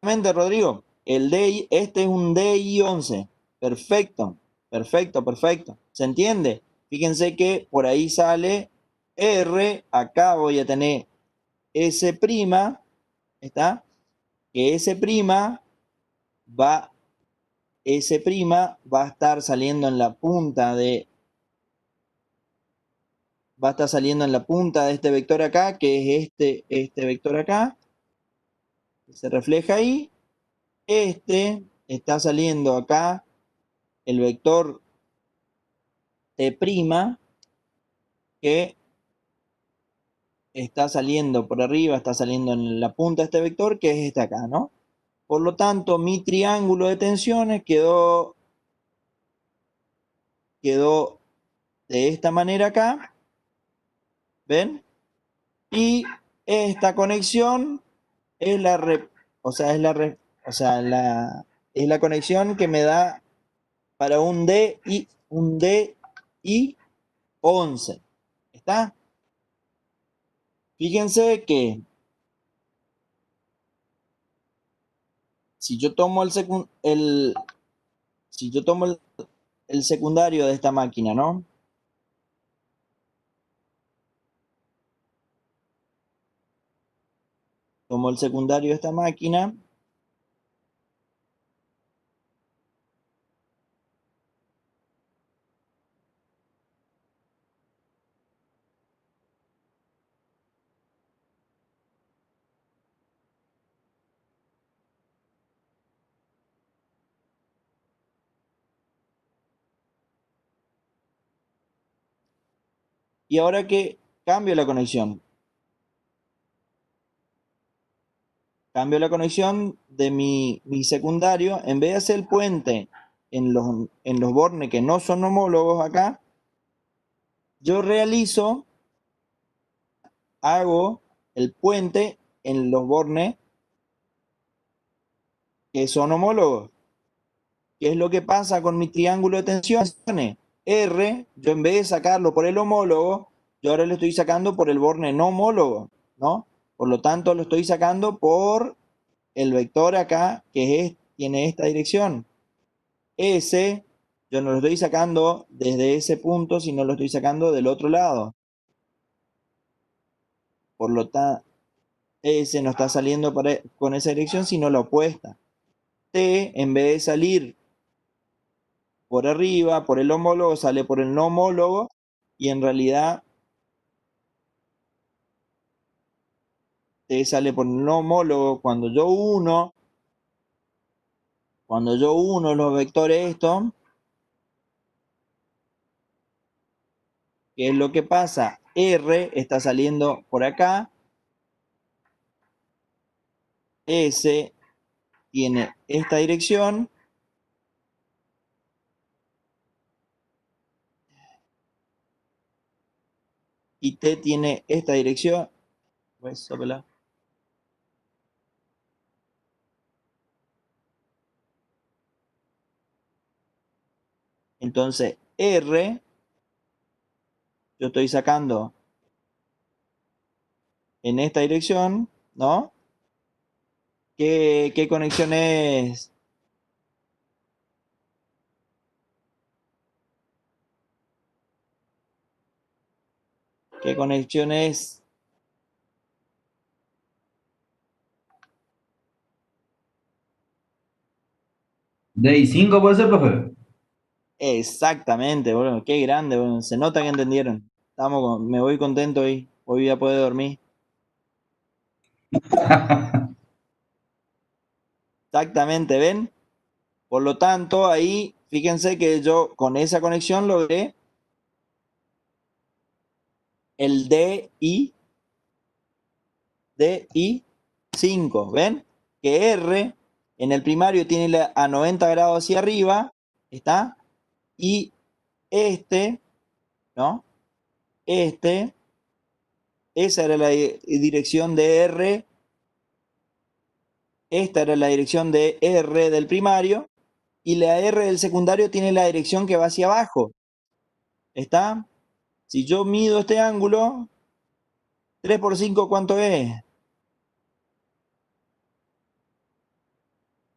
Rodrigo, este es un DI 11. Perfecto, perfecto, perfecto. ¿Se entiende? Fíjense que por ahí sale R, acá voy a tener S', ¿está? Que va, S' va a estar saliendo en la punta va a estar saliendo en la punta de este vector acá, que es este vector acá, que se refleja ahí. Este está saliendo acá, el vector T', que está saliendo por arriba, está saliendo en la punta de este vector, que es este acá, ¿no? Por lo tanto, mi triángulo de tensiones quedó de esta manera acá, ¿ven? Y esta conexión es o sea, es la conexión que me da para un DI 11. ¿Está? Fíjense que si yo tomo si yo tomo el secundario de esta máquina, ¿no? Tomo el secundario de esta máquina. Y ahora que cambio la conexión. Cambio la conexión de mi secundario. En vez de hacer el puente en los bornes que no son homólogos acá, yo hago el puente en los bornes que son homólogos. ¿Qué es lo que pasa con mi triángulo de tensiones? R, yo en vez de sacarlo por el homólogo, yo ahora lo estoy sacando por el borne no homólogo, ¿no? Por lo tanto, lo estoy sacando por el vector acá, tiene esta dirección. S, yo no lo estoy sacando desde ese punto, sino lo estoy sacando del otro lado. Por lo tanto, S no está saliendo con esa dirección, sino la opuesta. T, en vez de salir por arriba, por el homólogo, sale por el no homólogo, y en realidad T sale por el no homólogo. Cuando yo uno los vectores estos, ¿qué es lo que pasa? R está saliendo por acá, S tiene esta dirección, y T tiene esta dirección. Pues, sópela. Entonces, R, yo estoy sacando en esta dirección, ¿no? ¿Qué conexión es? ¿Qué conexión es? ¿De I5 puede ser, profe? Exactamente, boludo. Qué grande, boludo. Se nota que entendieron. Me voy contento hoy. Hoy ya puedo dormir. Exactamente, ¿ven? Por lo tanto, ahí, fíjense que yo con esa conexión logré el DI5, ¿ven? Que R en el primario tiene a 90 grados hacia arriba, ¿está? Y este, ¿no? Esa era la dirección de R, esta era la dirección de R del primario, y la R del secundario tiene la dirección que va hacia abajo, ¿está? Si yo mido este ángulo, 3 por 5, ¿cuánto es?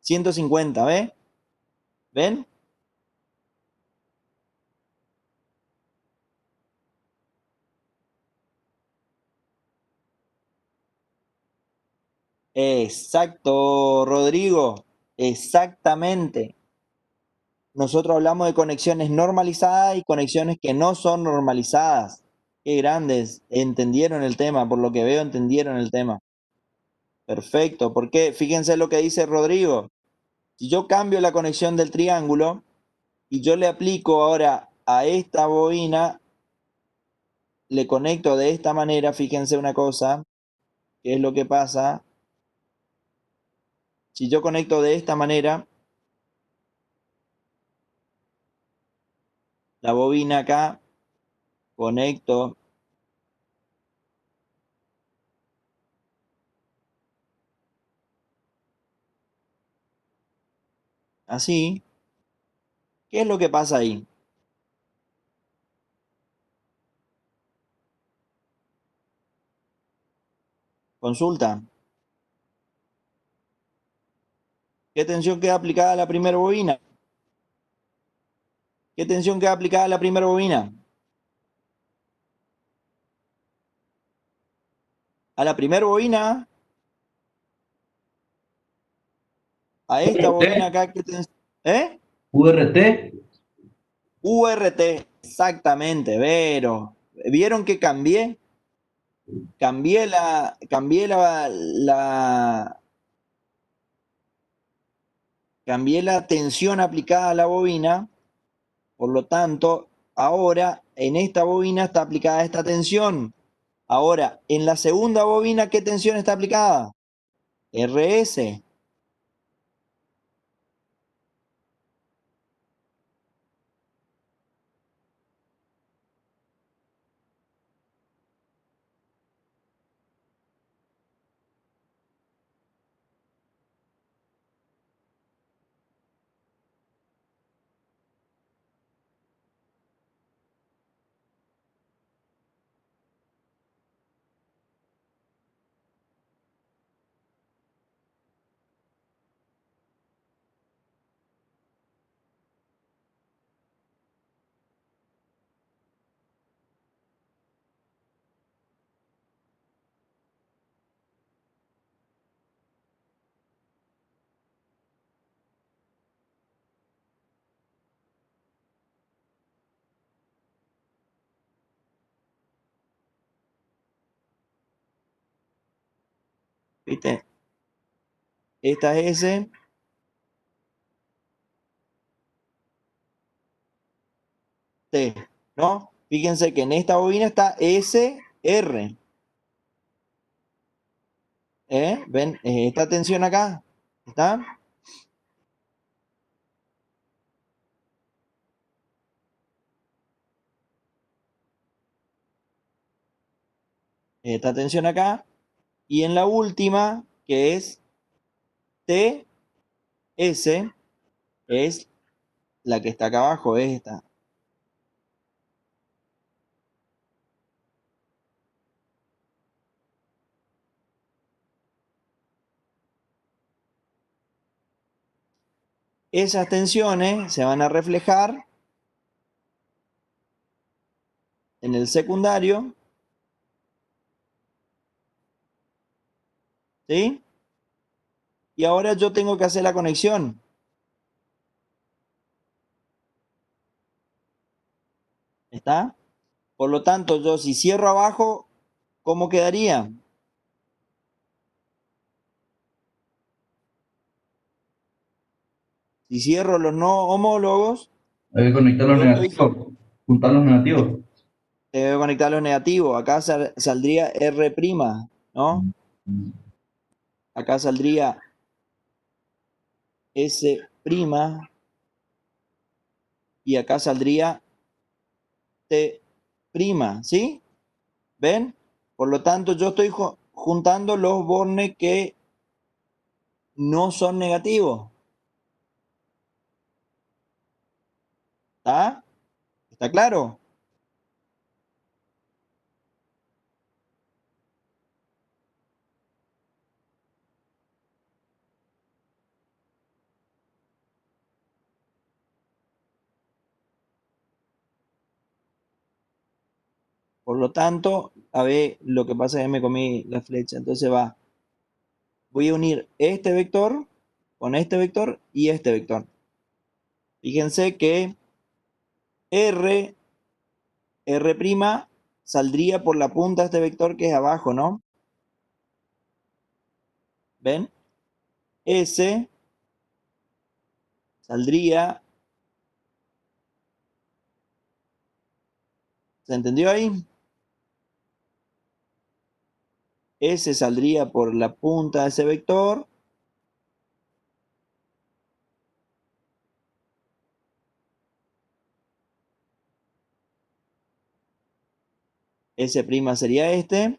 150, ¿ven? ¿Ven? Exacto, Rodrigo. Exactamente. Nosotros hablamos de conexiones normalizadas y conexiones que no son normalizadas. Qué grandes. Entendieron el tema, por lo que veo, entendieron el tema. Perfecto. Porque fíjense lo que dice Rodrigo. Si yo cambio la conexión del triángulo y yo le aplico ahora a esta bobina, le conecto de esta manera, fíjense una cosa, ¿qué es lo que pasa? Si yo conecto de esta manera, la bobina acá, conecto así, ¿qué es lo que pasa ahí? Consulta. ¿Qué tensión queda aplicada a la primera bobina? ¿Qué tensión queda aplicada a la primera bobina? A la primera bobina, a esta bobina URT, acá, ¿qué tensión? ¿Eh? URT, URT, exactamente, Vero. ¿Vieron que cambié? Cambié la tensión aplicada a la bobina, por lo tanto, ahora en esta bobina está aplicada esta tensión. Ahora, en la segunda bobina, ¿qué tensión está aplicada? RS. ¿Viste? Esta es S, T, ¿no? Fíjense que en esta bobina está S, R. ¿Ven? Esta tensión acá. ¿Está? Esta tensión acá. Y en la última, que es T, S, es la que está acá abajo, es esta. Esas tensiones se van a reflejar en el secundario, ¿sí? Y ahora yo tengo que hacer la conexión. ¿Está? Por lo tanto, yo si cierro abajo, ¿cómo quedaría? Si cierro los no homólogos, Hay que conectar los yo estoy, negativos. Juntar los negativos. tengo que conectar los negativos. Acá saldría R', ¿no? Acá saldría S' y acá saldría T', ¿sí? ¿Ven? Por lo tanto, yo estoy juntando los bornes que no son negativos. ¿Está? ¿Está claro? Por lo tanto, a ver, lo que pasa es que me comí la flecha. Entonces voy a unir este vector con este vector y este vector. Fíjense que R, R' saldría por la punta de este vector que es abajo, ¿no? ¿Ven? S saldría, ¿se entendió ahí? S saldría por la punta de ese vector. S' sería este.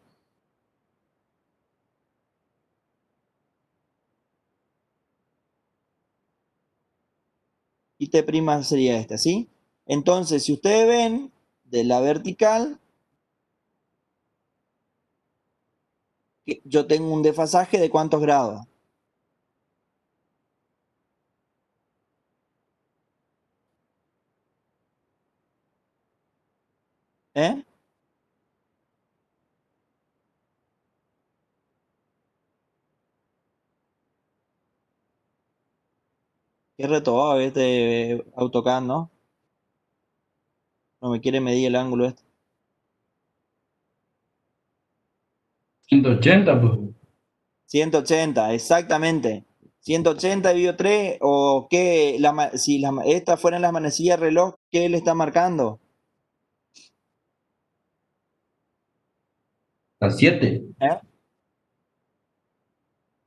Y T' sería este, ¿sí? Entonces, si ustedes ven de la vertical, yo tengo un desfasaje de ¿cuántos grados? ¿Eh? Qué retobado este AutoCAD, ¿no? No me quiere medir el ángulo este. 180, pues. 180, exactamente. 180 dividido 3, o qué, si estas fueran las manecillas de reloj, ¿qué le está marcando? Las 7. ¿Eh?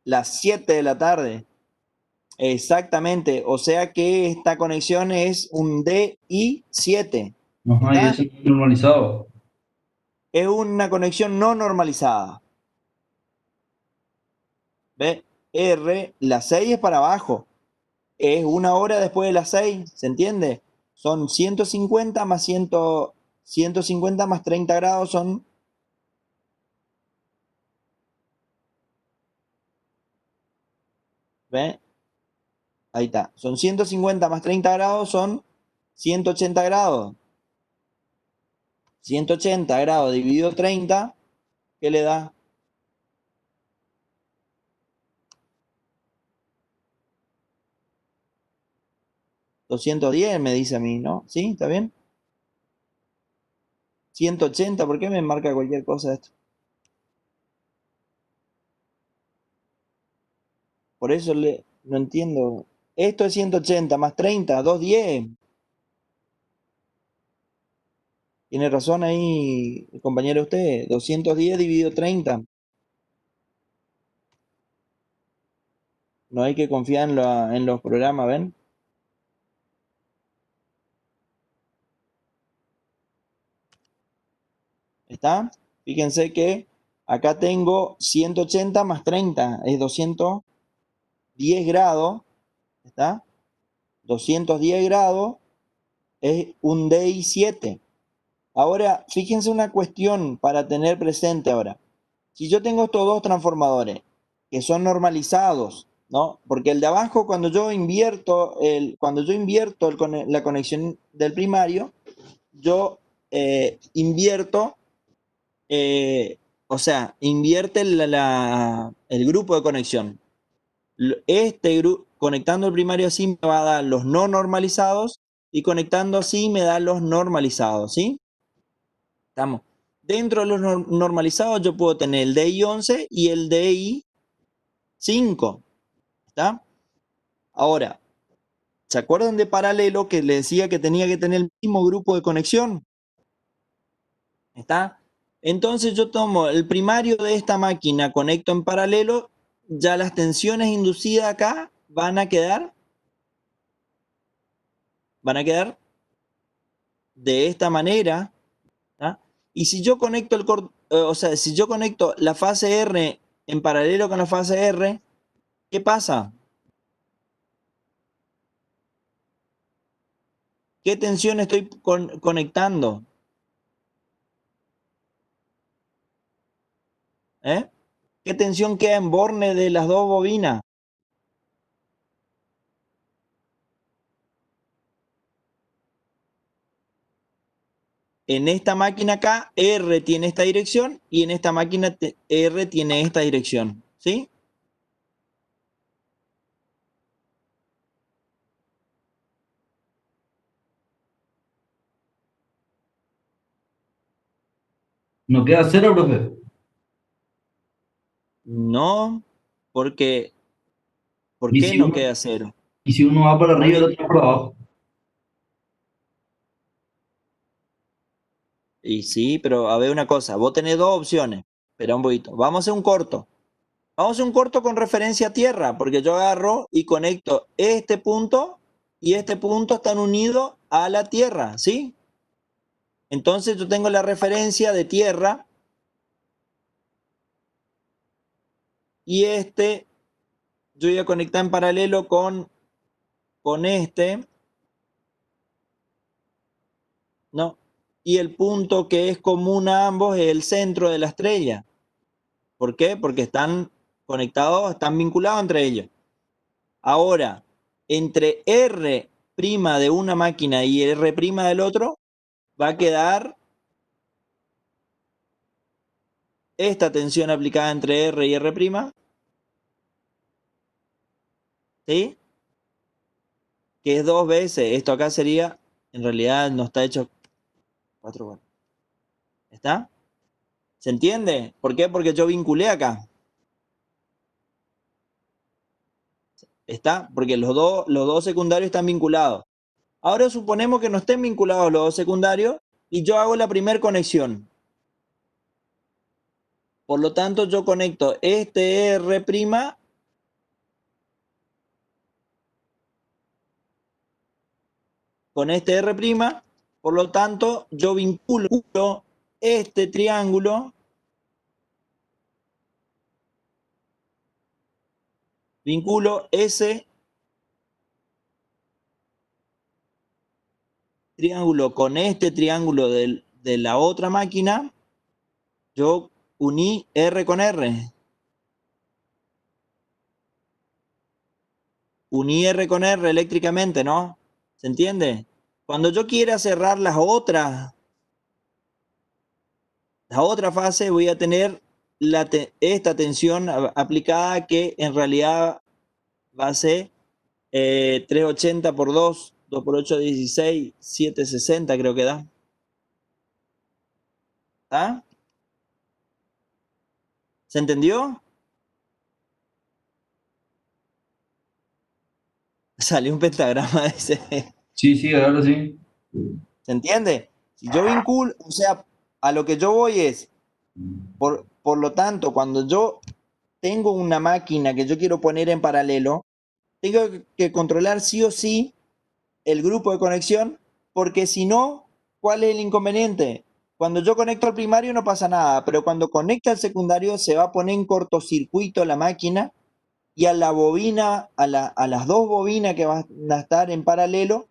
Las 7 de la tarde. Exactamente. O sea que esta conexión es un DI7. Ajá, y ¿Está? eso es normalizado. Es una conexión no normalizada. ¿Ve? R, la 6 es para abajo. Es una hora después de las 6, ¿se entiende? Son 150 más 150 más 30 grados son, ¿ve? Ahí está. Son 150 más 30 grados son 180 grados. 180 grados dividido 30, ¿qué le da? 210 me dice a mí, ¿no? ¿Sí? ¿Está bien? 180, ¿por qué me marca cualquier cosa esto? Por eso no entiendo. Esto es 180 más 30, 210. Tiene razón ahí, compañero, usted. 210 dividido 30. No hay que confiar en los programas, ¿ven? ¿Está? Fíjense que acá tengo 180 más 30, es 210 grados. ¿Está? 210 grados es un DI 7. Ahora, fíjense una cuestión para tener presente ahora. Si yo tengo estos dos transformadores que son normalizados, ¿no? Porque el de abajo, cuando yo invierto la conexión del primario, yo invierto, o sea, invierte el grupo de conexión. Conectando el primario así me va a dar los no normalizados y conectando así me da los normalizados, ¿sí? Estamos. Dentro de los normalizados yo puedo tener el DI 11 y el DI 5. ¿Está? Ahora, ¿se acuerdan de paralelo que le decía que tenía que tener el mismo grupo de conexión? ¿Está? Entonces yo tomo el primario de esta máquina, conecto en paralelo, ya las tensiones inducidas acá van a quedar de esta manera. ¿Está? Y si yo conecto si yo conecto la fase R en paralelo con la fase R, ¿qué pasa? ¿Qué tensión estoy conectando? ¿Eh? ¿Qué tensión queda en borne de las dos bobinas? En esta máquina acá, R tiene esta dirección y en esta máquina R tiene esta dirección. ¿Sí? ¿No queda cero, profe? No, porque ¿por ¿Y qué si no uno, queda cero? y si uno va para arriba y el Pone, otro para abajo? y sí, pero a ver una cosa, vos tenés dos opciones. Espera un poquito. Vamos a hacer un corto. Vamos a hacer un corto con referencia a tierra, porque yo agarro y conecto este punto y este punto están unidos a la tierra, ¿sí? Entonces yo tengo la referencia de tierra y yo voy a conectar en paralelo con este, ¿no? Y el punto que es común a ambos es el centro de la estrella. ¿Por qué? Porque están conectados, están vinculados entre ellos. Ahora, entre R' de una máquina y R' del otro, va a quedar esta tensión aplicada entre R y R', ¿sí? Que es dos veces. Esto acá sería, en realidad no está hecho 4 bueno. ¿Está? ¿Se entiende? ¿Por qué? Porque yo vinculé acá. ¿Está? Porque los dos secundarios están vinculados. Ahora suponemos que no estén vinculados los dos secundarios y yo hago la primera conexión. Por lo tanto, yo conecto este R' con este R'. Por lo tanto, yo vinculo este triángulo, vinculo ese triángulo con este triángulo de la otra máquina. Yo uní R con R. Uní R con R eléctricamente, ¿no? ¿Se entiende? Cuando yo quiera cerrar la otra fase, voy a tener esta tensión aplicada que en realidad va a ser 380 por 2 por 8, 16, 760 creo que da. ¿Está? ¿Se entendió? Salió un pentagrama ese. Sí, sí, ahora sí. ¿Se entiende? Si yo vinculo, o sea, a lo que yo voy es, por lo tanto, cuando yo tengo una máquina que yo quiero poner en paralelo, tengo que controlar sí o sí el grupo de conexión, porque si no, ¿cuál es el inconveniente? Cuando yo conecto al primario no pasa nada, pero cuando conecta al secundario se va a poner en cortocircuito la máquina y a la bobina, a las dos bobinas que van a estar en paralelo,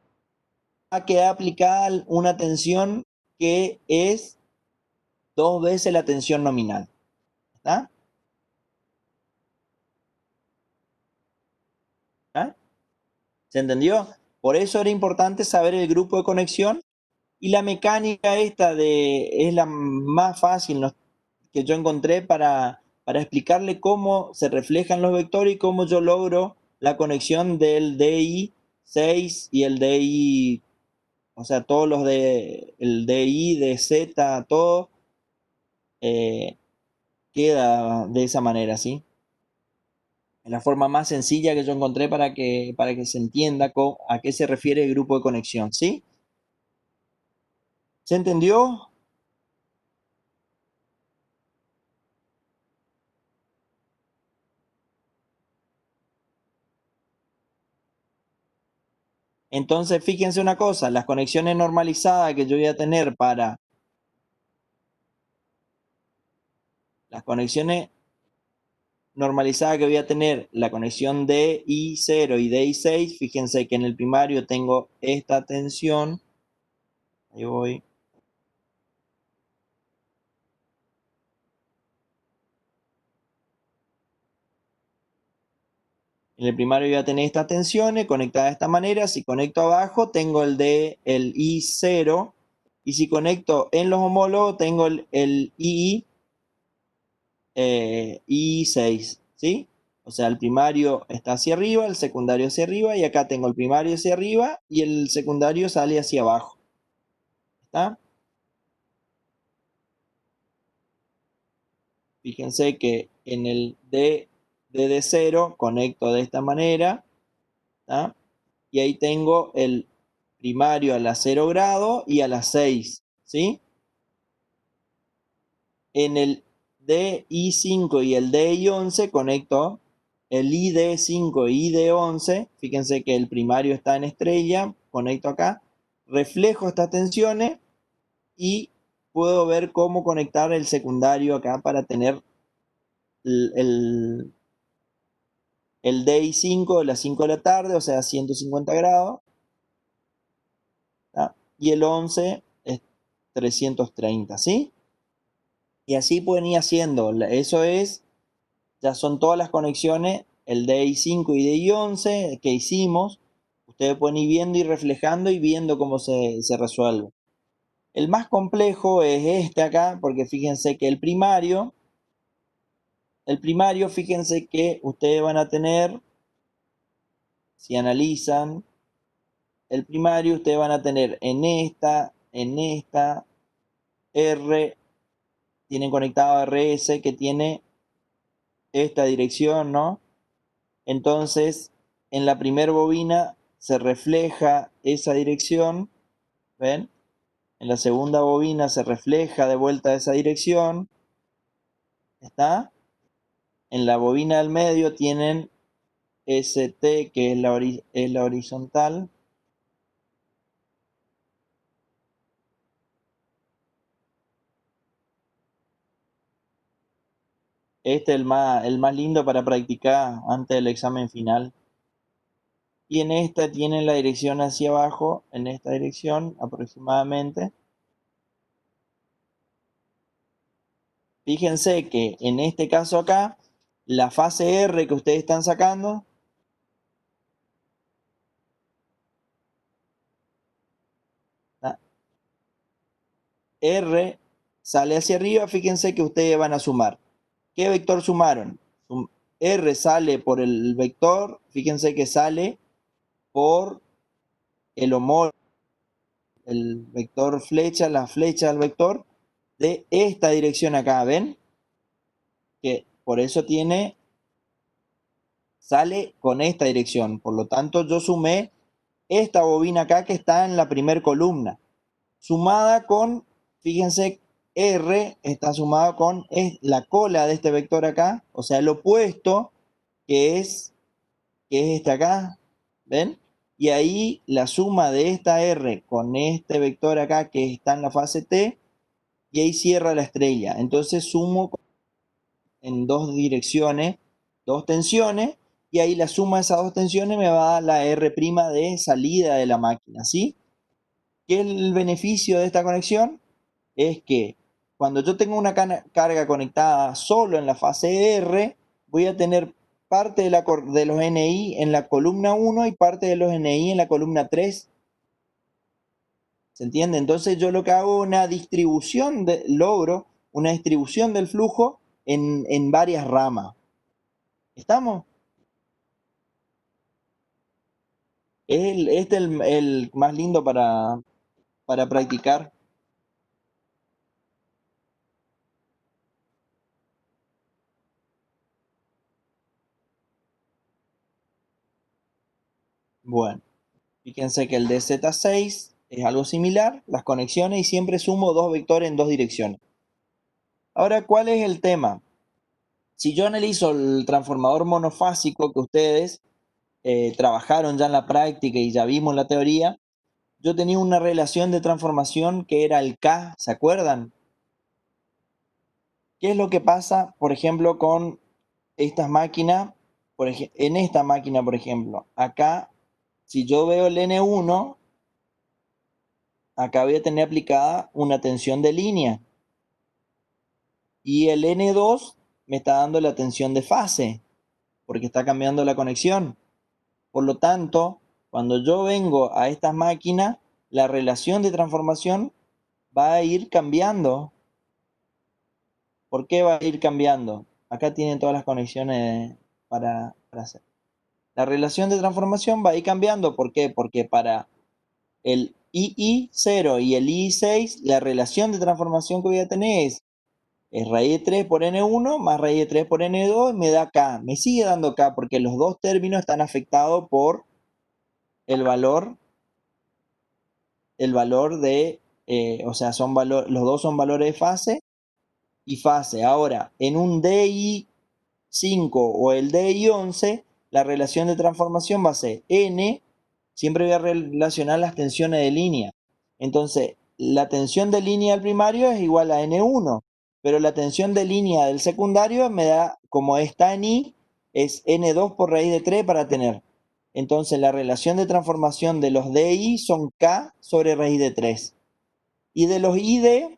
va a quedar aplicada una tensión que es dos veces la tensión nominal. ¿Está? ¿Está? ¿Se entendió? Por eso era importante saber el grupo de conexión y la mecánica esta es la más fácil, ¿no?, que yo encontré para explicarle cómo se reflejan los vectores y cómo yo logro la conexión del DI 6 y el DI, o sea, todos los de el DI, de Z, todo eh, queda de esa manera, ¿sí? Es la forma más sencilla que yo encontré para que se entienda a qué se refiere el grupo de conexión, ¿sí? ¿Se entendió? Entonces, fíjense una cosa, las conexiones normalizadas que yo voy a tener para las conexiones normalizadas que voy a tener, la conexión de I0 y de I6, fíjense que en el primario tengo esta tensión, ahí voy, en el primario voy a tener estas tensiones conectadas de esta manera. Si conecto abajo tengo el I0 y si conecto en los homólogos tengo el I6, ¿sí? O sea, el primario está hacia arriba, el secundario hacia arriba y acá tengo el primario hacia arriba y el secundario sale hacia abajo. ¿Está? Fíjense que en el DD0 conecto de esta manera, ¿tá? Y ahí tengo el primario a la 0 grado y a las 6, ¿sí? En el DI5 y el DI11 conecto el ID5 y ID11, fíjense que el primario está en estrella, conecto acá, reflejo estas tensiones y puedo ver cómo conectar el secundario acá para tener el, el DI5 de las 5 de la tarde, o sea, 150 grados, ¿tá? Y el 11 es 330, ¿sí? Y así pueden ir haciendo, eso es, ya son todas las conexiones, el DI5 y DI11 que hicimos, ustedes pueden ir viendo y reflejando y viendo cómo se resuelve. El más complejo es este acá, porque fíjense que el primario, fíjense que ustedes van a tener, si analizan, el primario ustedes van a tener en esta, R, tienen conectado RS que tiene esta dirección, ¿no? Entonces, en la primera bobina se refleja esa dirección, ¿ven? En la segunda bobina se refleja de vuelta esa dirección, ¿está? En la bobina del medio tienen ST, que es la horizontal. Este es el más lindo para practicar antes del examen final. Y en esta tienen la dirección hacia abajo, en esta dirección aproximadamente. Fíjense que en este caso acá, la fase R que ustedes están sacando, ¿tá? R sale hacia arriba, fíjense que ustedes van a sumar. ¿Qué vector sumaron? R sale por el vector, fíjense que sale por el homólogo, el vector flecha, la flecha del vector de esta dirección acá, ¿ven? Que por eso tiene sale con esta dirección. Por lo tanto, yo sumé esta bobina acá que está en la primera columna, sumada con, fíjense, R está sumado con la cola de este vector acá, o sea, el opuesto, que es este acá, ¿ven? Y ahí la suma de esta R con este vector acá que está en la fase T, y ahí cierra la estrella. Entonces sumo en dos direcciones, dos tensiones, y ahí la suma de esas dos tensiones me va a dar la R' de salida de la máquina, ¿sí? ¿Qué es el beneficio de esta conexión? Es que cuando yo tengo una carga conectada solo en la fase R, voy a tener parte de los NI en la columna 1 y parte de los NI en la columna 3. ¿Se entiende? Entonces yo lo que hago es una distribución, logro una distribución del flujo en varias ramas. ¿Estamos? Este es el más lindo para practicar. Bueno, fíjense que el de Z6 es algo similar, las conexiones, y siempre sumo dos vectores en dos direcciones. Ahora, ¿cuál es el tema? Si yo analizo el transformador monofásico que ustedes trabajaron ya en la práctica y ya vimos la teoría, yo tenía una relación de transformación que era el K, ¿se acuerdan? ¿Qué es lo que pasa, por ejemplo, con estas máquinas? En esta máquina, por ejemplo, acá, si yo veo el N1, acá voy a tener aplicada una tensión de línea. Y el N2 me está dando la tensión de fase, porque está cambiando la conexión. Por lo tanto, cuando yo vengo a estas máquinas, la relación de transformación va a ir cambiando. ¿Por qué va a ir cambiando? Acá tienen todas las conexiones para hacer. La relación de transformación va a ir cambiando. ¿Por qué? Porque para el II0 y el II6, la relación de transformación que voy a tener es raíz de 3 por N1 más raíz de 3 por N2 y me da K. Me sigue dando K porque los dos términos están afectados por el valor de, o sea, los dos son valores de fase y fase. Ahora, en un DI5 o el DI11, la relación de transformación va a ser N, siempre voy a relacionar las tensiones de línea. Entonces, la tensión de línea del primario es igual a N1, pero la tensión de línea del secundario me da, como está en I, es N2 por raíz de 3 para tener. Entonces, la relación de transformación de los DI son K sobre raíz de 3. Y de los ID,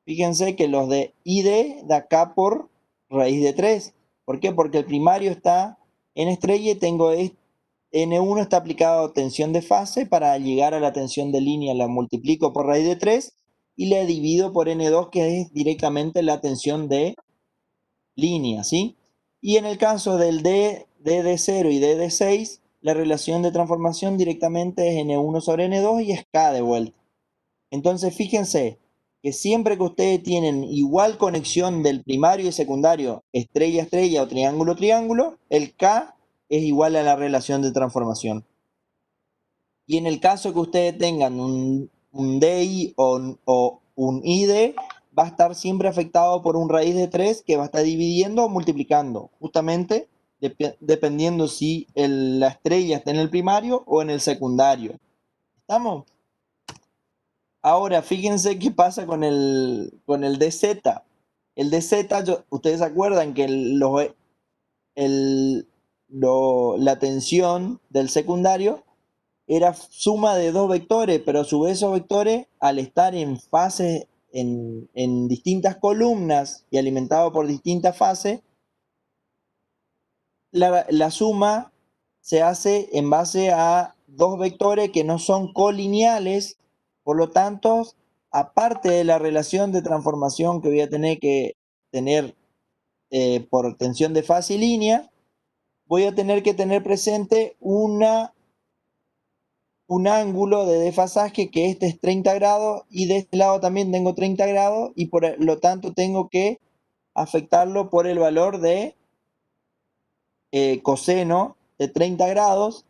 fíjense que los de ID da K por raíz de 3. ¿Por qué? Porque el primario está en estrella y tengo N1 está aplicado tensión de fase, para llegar a la tensión de línea la multiplico por raíz de 3 y le divido por N2, que es directamente la tensión de línea, ¿sí? Y en el caso del DD0 y DD6, la relación de transformación directamente es N1 sobre N2 y es K de vuelta. Entonces fíjense que siempre que ustedes tienen igual conexión del primario y secundario, estrella estrella o triángulo triángulo, el K es igual a la relación de transformación. Y en el caso que ustedes tengan un DI o un ID, va a estar siempre afectado por un raíz de 3 que va a estar dividiendo o multiplicando, justamente dependiendo si la estrella está en el primario o en el secundario. ¿Estamos? Ahora, fíjense qué pasa con el DZ. El DZ, ustedes se acuerdan que la tensión del secundario era suma de dos vectores, pero a su vez esos vectores, al estar en fases, en distintas columnas y alimentados por distintas fases, la suma se hace en base a dos vectores que no son colineales. Por lo tanto, aparte de la relación de transformación que voy a tener que tener por tensión de fase y línea, voy a tener que tener presente un ángulo de desfasaje, que este es 30 grados y de este lado también tengo 30 grados, y por lo tanto tengo que afectarlo por el valor de coseno de 30 grados.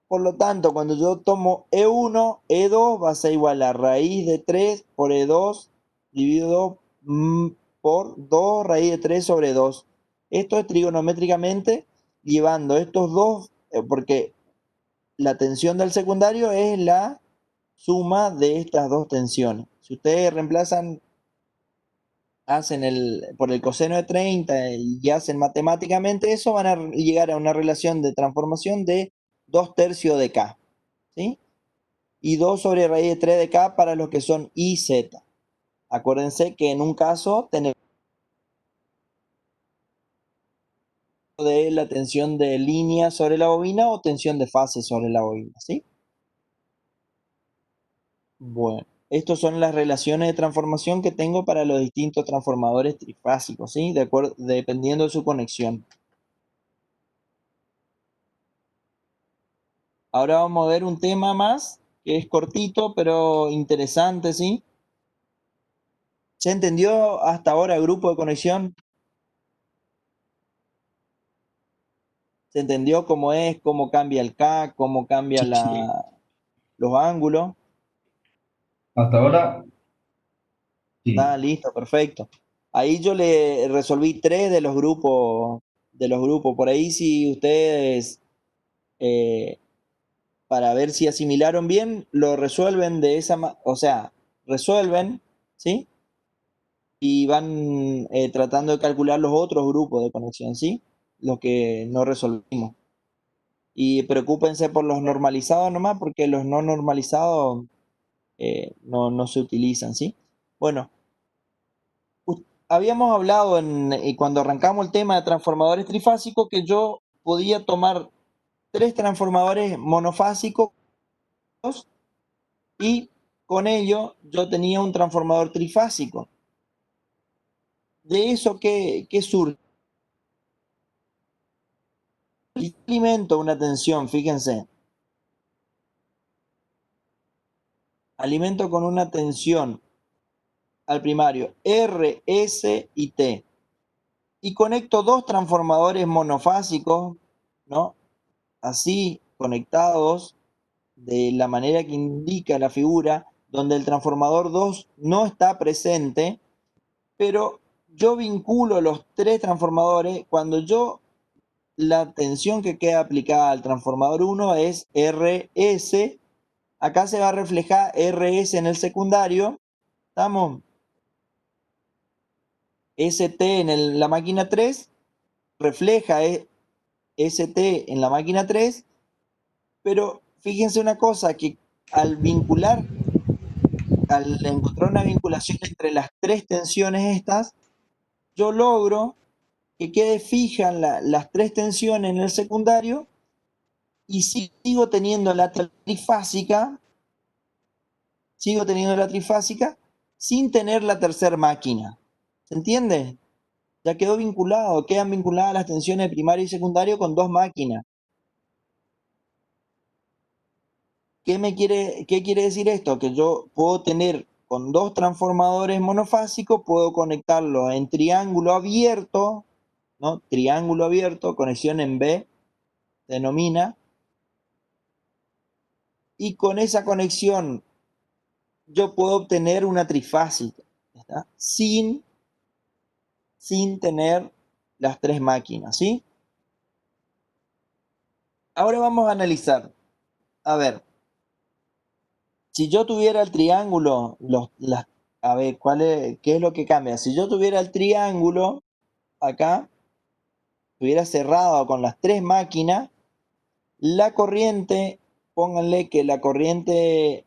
Por lo tanto, cuando yo tomo E1, E2 va a ser igual a raíz de 3 por E2 dividido por 2 raíz de 3 sobre 2. Esto es trigonométricamente llevando estos dos, porque la tensión del secundario es la suma de estas dos tensiones. Si ustedes reemplazan, hacen por el coseno de 30 y hacen matemáticamente eso, van a llegar a una relación de transformación de 2 tercios de K, ¿sí? Y 2 sobre raíz de 3 de K para los que son I, Z. Acuérdense que en un caso tenemos de la tensión de línea sobre la bobina o tensión de fase sobre la bobina, ¿sí? Bueno, estas son las relaciones de transformación que tengo para los distintos transformadores trifásicos, ¿sí? Dependiendo de su conexión. Ahora vamos a ver un tema más que es cortito pero interesante, ¿sí? ¿Se entendió hasta ahora el grupo de conexión? ¿Se entendió cómo es, cómo cambia el K, cómo cambia Sí, sí. los ángulos? Hasta ahora, Está sí. listo, perfecto. Ahí yo le resolví 3 de los grupos. Por ahí si ustedes, eh, para ver si asimilaron bien, lo resuelven de o sea, resuelven, ¿sí? Y van tratando de calcular los otros grupos de conexión, ¿sí? Los que no resolvimos. Y preocúpense por los normalizados nomás, porque los no normalizados no se utilizan, ¿sí? Bueno, habíamos hablado cuando arrancamos el tema de transformadores trifásicos que yo podía tomar 3 transformadores monofásicos y con ello yo tenía un transformador trifásico. De eso, ¿qué surge? Y alimento una tensión, fíjense, alimento con una tensión al primario R, S y T. Y conecto 2 transformadores monofásicos, ¿no? Así conectados de la manera que indica la figura, donde el transformador 2 no está presente, pero yo vinculo los 3 transformadores cuando la tensión que queda aplicada al transformador 1 es RS. Acá se va a reflejar RS en el secundario. ¿Estamos? ST en la máquina 3 refleja ST en la máquina 3, pero fíjense una cosa, que al encontrar una vinculación entre las 3 tensiones estas, yo logro que quede fija las 3 tensiones en el secundario y sigo teniendo la trifásica sin tener la tercera máquina. ¿Se entiende? Ya quedó vinculado, quedan vinculadas las tensiones primario y secundario con 2 máquinas. ¿Qué quiere decir esto? Que yo puedo tener con 2 transformadores monofásicos, puedo conectarlos en triángulo abierto, ¿no? Triángulo abierto, conexión en B, se denomina, y con esa conexión yo puedo obtener una trifásica, ¿está? Sin tener las 3 máquinas, ¿sí? Ahora vamos a analizar. A ver, si yo tuviera el triángulo, a ver, ¿qué es lo que cambia? Si yo tuviera el triángulo acá, estuviera cerrado con las 3 máquinas, la corriente, pónganle que la corriente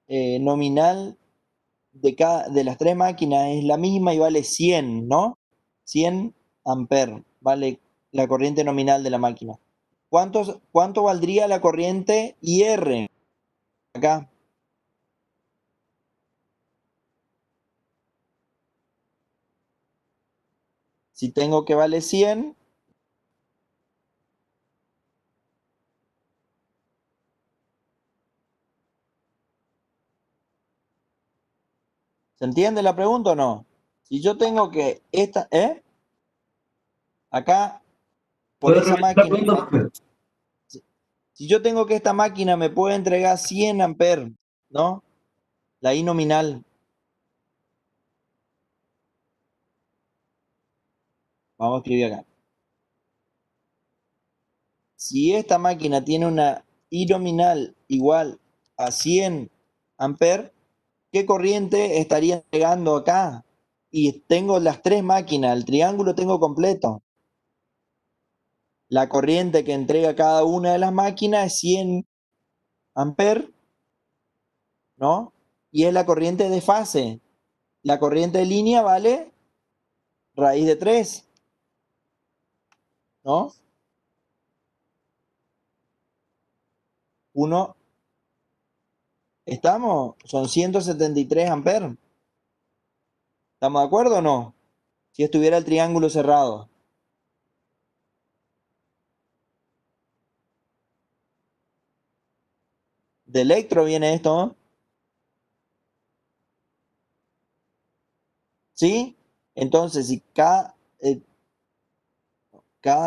nominal de las 3 máquinas es la misma y vale 100, ¿no? 100 amperes vale la corriente nominal de la máquina. ¿Cuánto valdría la corriente IR acá? Si tengo que vale 100, ¿se entiende la pregunta o no? Si yo tengo que acá por ¿Puedes esa repetir la máquina, pregunta, profe? si yo tengo que esta máquina me puede entregar 100 amperes, ¿no? La I nominal. Vamos a escribir acá. Si esta máquina tiene una I nominal igual a 100 amperes, ¿qué corriente estaría entregando acá? Y tengo las tres máquinas, el triángulo tengo completo. La corriente que entrega cada una de las máquinas es 100 amperes, ¿no? Y es la corriente de fase. La corriente de línea vale raíz de 3, ¿no? 1, ¿estamos? Son 173 amperes. ¿Estamos de acuerdo o no? Si estuviera el triángulo cerrado. De electro viene esto, ¿no? ¿Sí? Entonces, si cada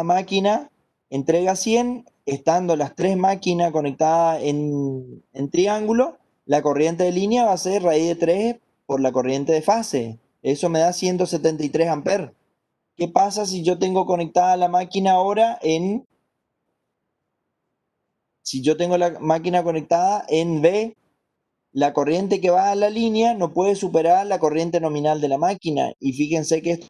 máquina entrega 100, estando las tres máquinas conectadas en triángulo, la corriente de línea va a ser raíz de 3 por la corriente de fase. Eso me da 173 amperes. ¿Qué pasa si yo tengo conectada la máquina ahora si yo tengo la máquina conectada en B? La corriente que va a la línea no puede superar la corriente nominal de la máquina. Y fíjense que esto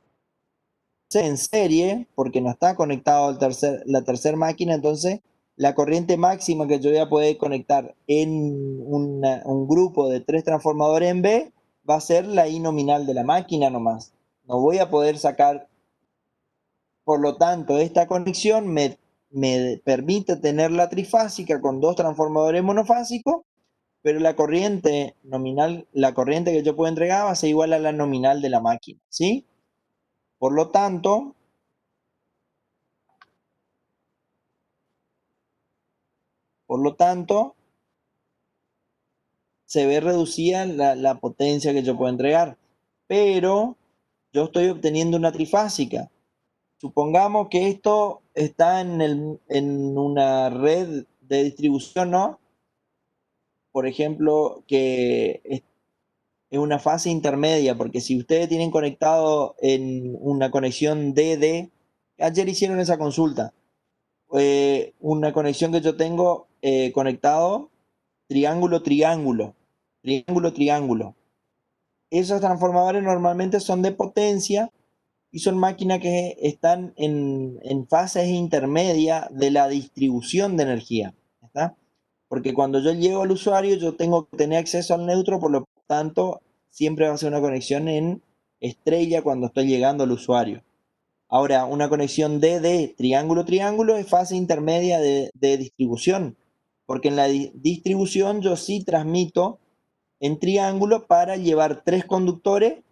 en serie, porque no está conectado la tercera máquina, entonces la corriente máxima que yo voy a poder conectar en un grupo de tres transformadores en B va a ser la I nominal de la máquina nomás. No voy a poder sacar, por lo tanto, esta conexión me permite tener la trifásica con dos transformadores monofásicos, pero la corriente nominal, la corriente que yo puedo entregar va a ser igual a la nominal de la máquina, ¿sí? Por lo tanto, se ve reducida la potencia que yo puedo entregar, pero yo estoy obteniendo una trifásica. Supongamos que esto está en una red de distribución, ¿no? Por ejemplo, que es una fase intermedia, porque si ustedes tienen conectado en una conexión DD, ayer hicieron esa consulta, una conexión que yo tengo conectado triángulo, triángulo, triángulo, triángulo. Esos transformadores normalmente son de potencia y son máquinas que están en fases intermedias de la distribución de energía, ¿está? Porque cuando yo llego al usuario, yo tengo que tener acceso al neutro, por lo tanto, siempre va a ser una conexión en estrella cuando estoy llegando al usuario. Ahora, una conexión DD, triángulo, triángulo, es fase intermedia de distribución, porque en la distribución yo sí transmito en triángulo para llevar tres conductores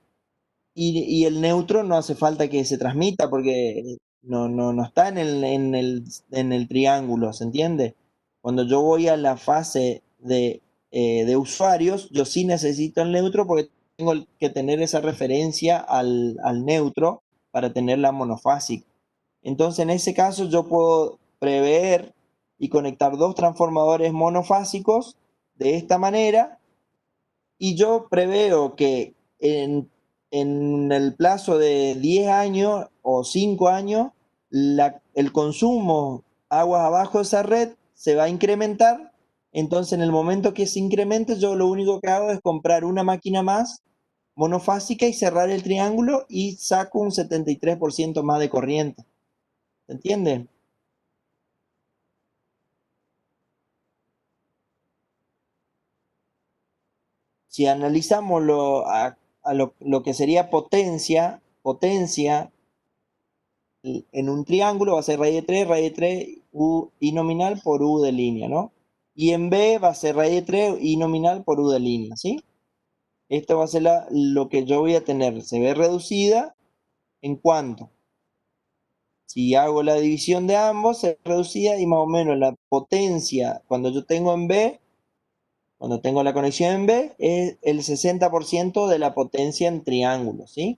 y el neutro no hace falta que se transmita porque no está en el triángulo, ¿se entiende? Cuando yo voy a la fase de usuarios, yo sí necesito el neutro porque tengo que tener esa referencia al neutro para tener la monofásica. Entonces, en ese caso, yo puedo prever y conectar dos transformadores monofásicos de esta manera y yo preveo que en el plazo de 10 años o 5 años, el consumo aguas abajo de esa red se va a incrementar. Entonces, en el momento que se incremente, yo lo único que hago es comprar una máquina más monofásica y cerrar el triángulo y saco un 73% más de corriente. ¿Se entiende? Si analizamos lo que sería potencia en un triángulo va a ser raíz de 3, U I nominal por U de línea, ¿no? Y en B va a ser raíz de 3, I nominal por U de línea, ¿sí? Esto va a ser lo que yo voy a tener. Se ve reducida en cuanto. Si hago la división de ambos, se ve reducida y más o menos la potencia, cuando yo tengo en B, cuando tengo la conexión en B, es el 60% de la potencia en triángulo, ¿sí?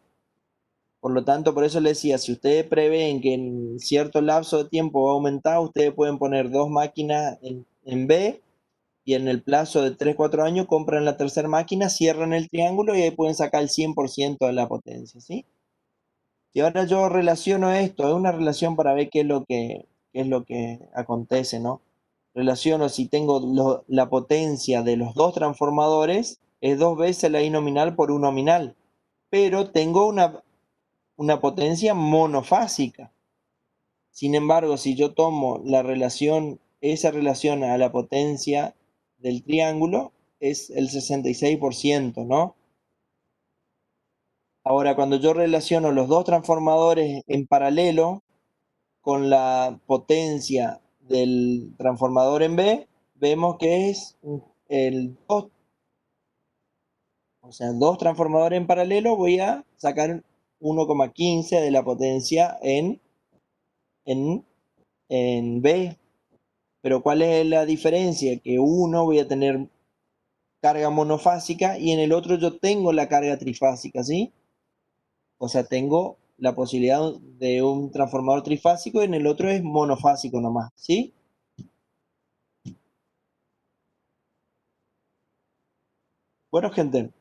Por lo tanto, por eso les decía, si ustedes prevén que en cierto lapso de tiempo va a aumentar, ustedes pueden poner dos máquinas en B y en el plazo de 3 4 años compran la tercera máquina, cierran el triángulo y ahí pueden sacar el 100% de la potencia, ¿sí? Y ahora yo relaciono esto, es una relación para ver qué es lo que acontece, ¿no? Relaciono si tengo la potencia de los dos transformadores, es dos veces la I nominal por U nominal, pero tengo una potencia monofásica. Sin embargo, si yo tomo la relación, esa relación a la potencia del triángulo, es el 66%, ¿no? Ahora, cuando yo relaciono los dos transformadores en paralelo con la potencia del transformador en B, vemos que es el 2, o sea, dos transformadores en paralelo, voy a sacar 1,15 de la potencia en, en B. Pero ¿cuál es la diferencia? Que uno voy a tener carga monofásica y en el otro yo tengo la carga trifásica, ¿sí? O sea, tengo la posibilidad de un transformador trifásico y en el otro es monofásico nomás, ¿sí? Bueno, gente,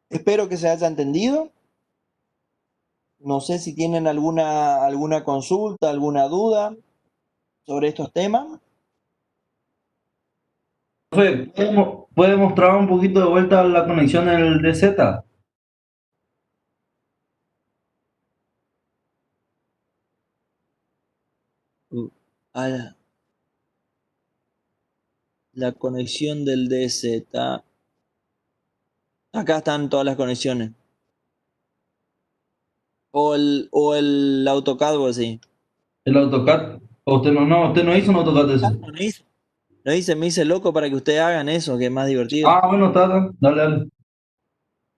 espero que se haya entendido. No sé si tienen alguna consulta, alguna duda sobre estos temas. Profe, ¿puede mostrar un poquito de vuelta la conexión del DZ? A la conexión del DZ. Acá están todas las conexiones. O el AutoCAD o así. El AutoCAD. Usted no hizo un AutoCAD de eso. Me hice loco para que ustedes hagan eso, que es más divertido. Ah, bueno, está. Dale,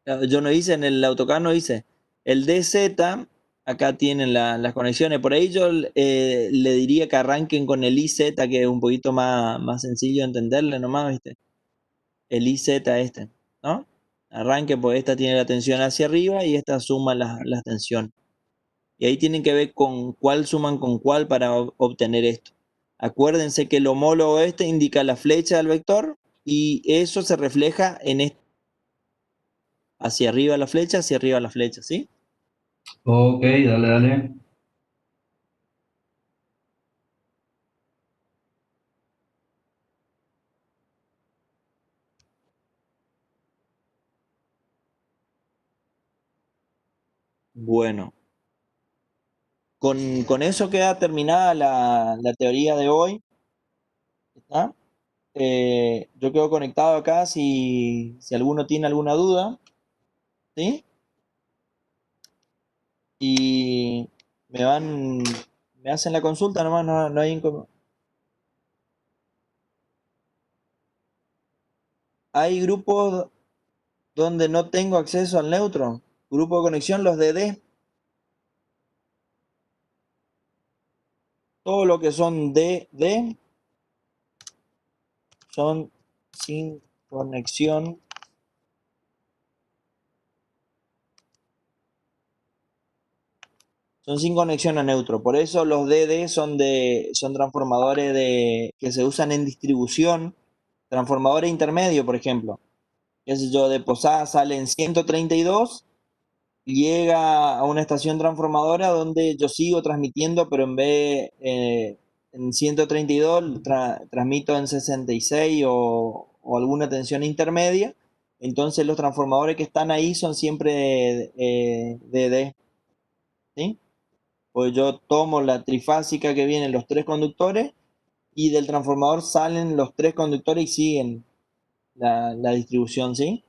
dale. Yo no hice en el AutoCAD, no hice. El DZ, acá tienen las conexiones. Por ahí yo le diría que arranquen con el IZ, que es un poquito más sencillo de entenderle nomás, ¿viste? El IZ este, ¿no? Arranque, pues esta tiene la tensión hacia arriba y esta suma las tensiones. Y ahí tienen que ver con cuál suman con cuál para obtener esto. Acuérdense que el homólogo este indica la flecha del vector y eso se refleja en esto. Hacia arriba la flecha, hacia arriba la flecha, ¿sí? Ok, dale, dale. Bueno, con eso queda terminada la teoría de hoy. ¿Está? Yo quedo conectado acá si alguno tiene alguna duda, ¿sí? Y me van, me hacen la consulta nomás, no hay hay grupos donde no tengo acceso al neutro. Grupo de conexión, los DD. Todo lo que son DD son sin conexión. Son sin conexión a neutro. Por eso los DD son transformadores que se usan en distribución. Transformadores intermedios, por ejemplo. Qué sé yo, de Posada sale en 132, llega a una estación transformadora donde yo sigo transmitiendo, pero en vez en 132 transmito en 66 o alguna tensión intermedia. Entonces los transformadores que están ahí son siempre DD, ¿sí? Pues yo tomo la trifásica que vienen los tres conductores y del transformador salen los tres conductores y siguen la distribución, ¿sí?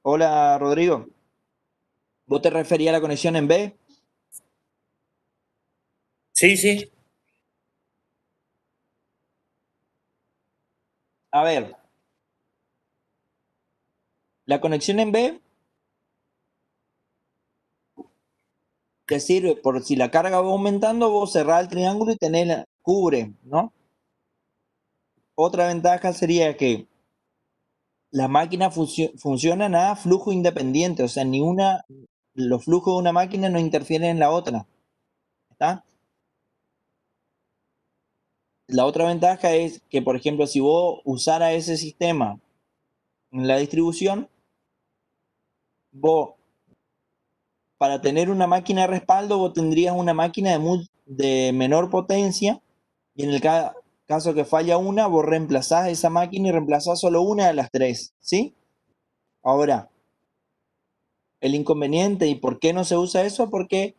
Hola, Rodrigo. ¿Vos te referías a la conexión en B? Sí, sí. A ver, la conexión en B te sirve por si la carga va aumentando, vos cerrás el triángulo y cubre, ¿no? Otra ventaja sería que las máquinas funcionan a flujo independiente, o sea, los flujos de una máquina no interfieren en la otra, ¿está? La otra ventaja es que, por ejemplo, si vos usara ese sistema en la distribución, vos, para tener una máquina de respaldo, vos tendrías una máquina de menor potencia y en el caso que falla una, vos reemplazás esa máquina y reemplazás solo una de las tres, ¿sí? Ahora, el inconveniente y por qué no se usa eso, porque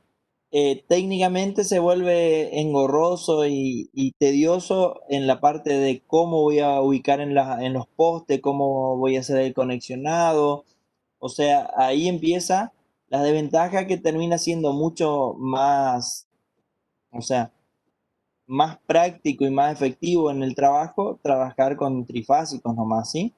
técnicamente se vuelve engorroso y tedioso en la parte de cómo voy a ubicar en los postes, cómo voy a hacer el conexionado. O sea, ahí empieza la desventaja que termina siendo mucho más, o sea, más práctico y más efectivo en el trabajo, trabajar con trifásicos nomás, ¿sí?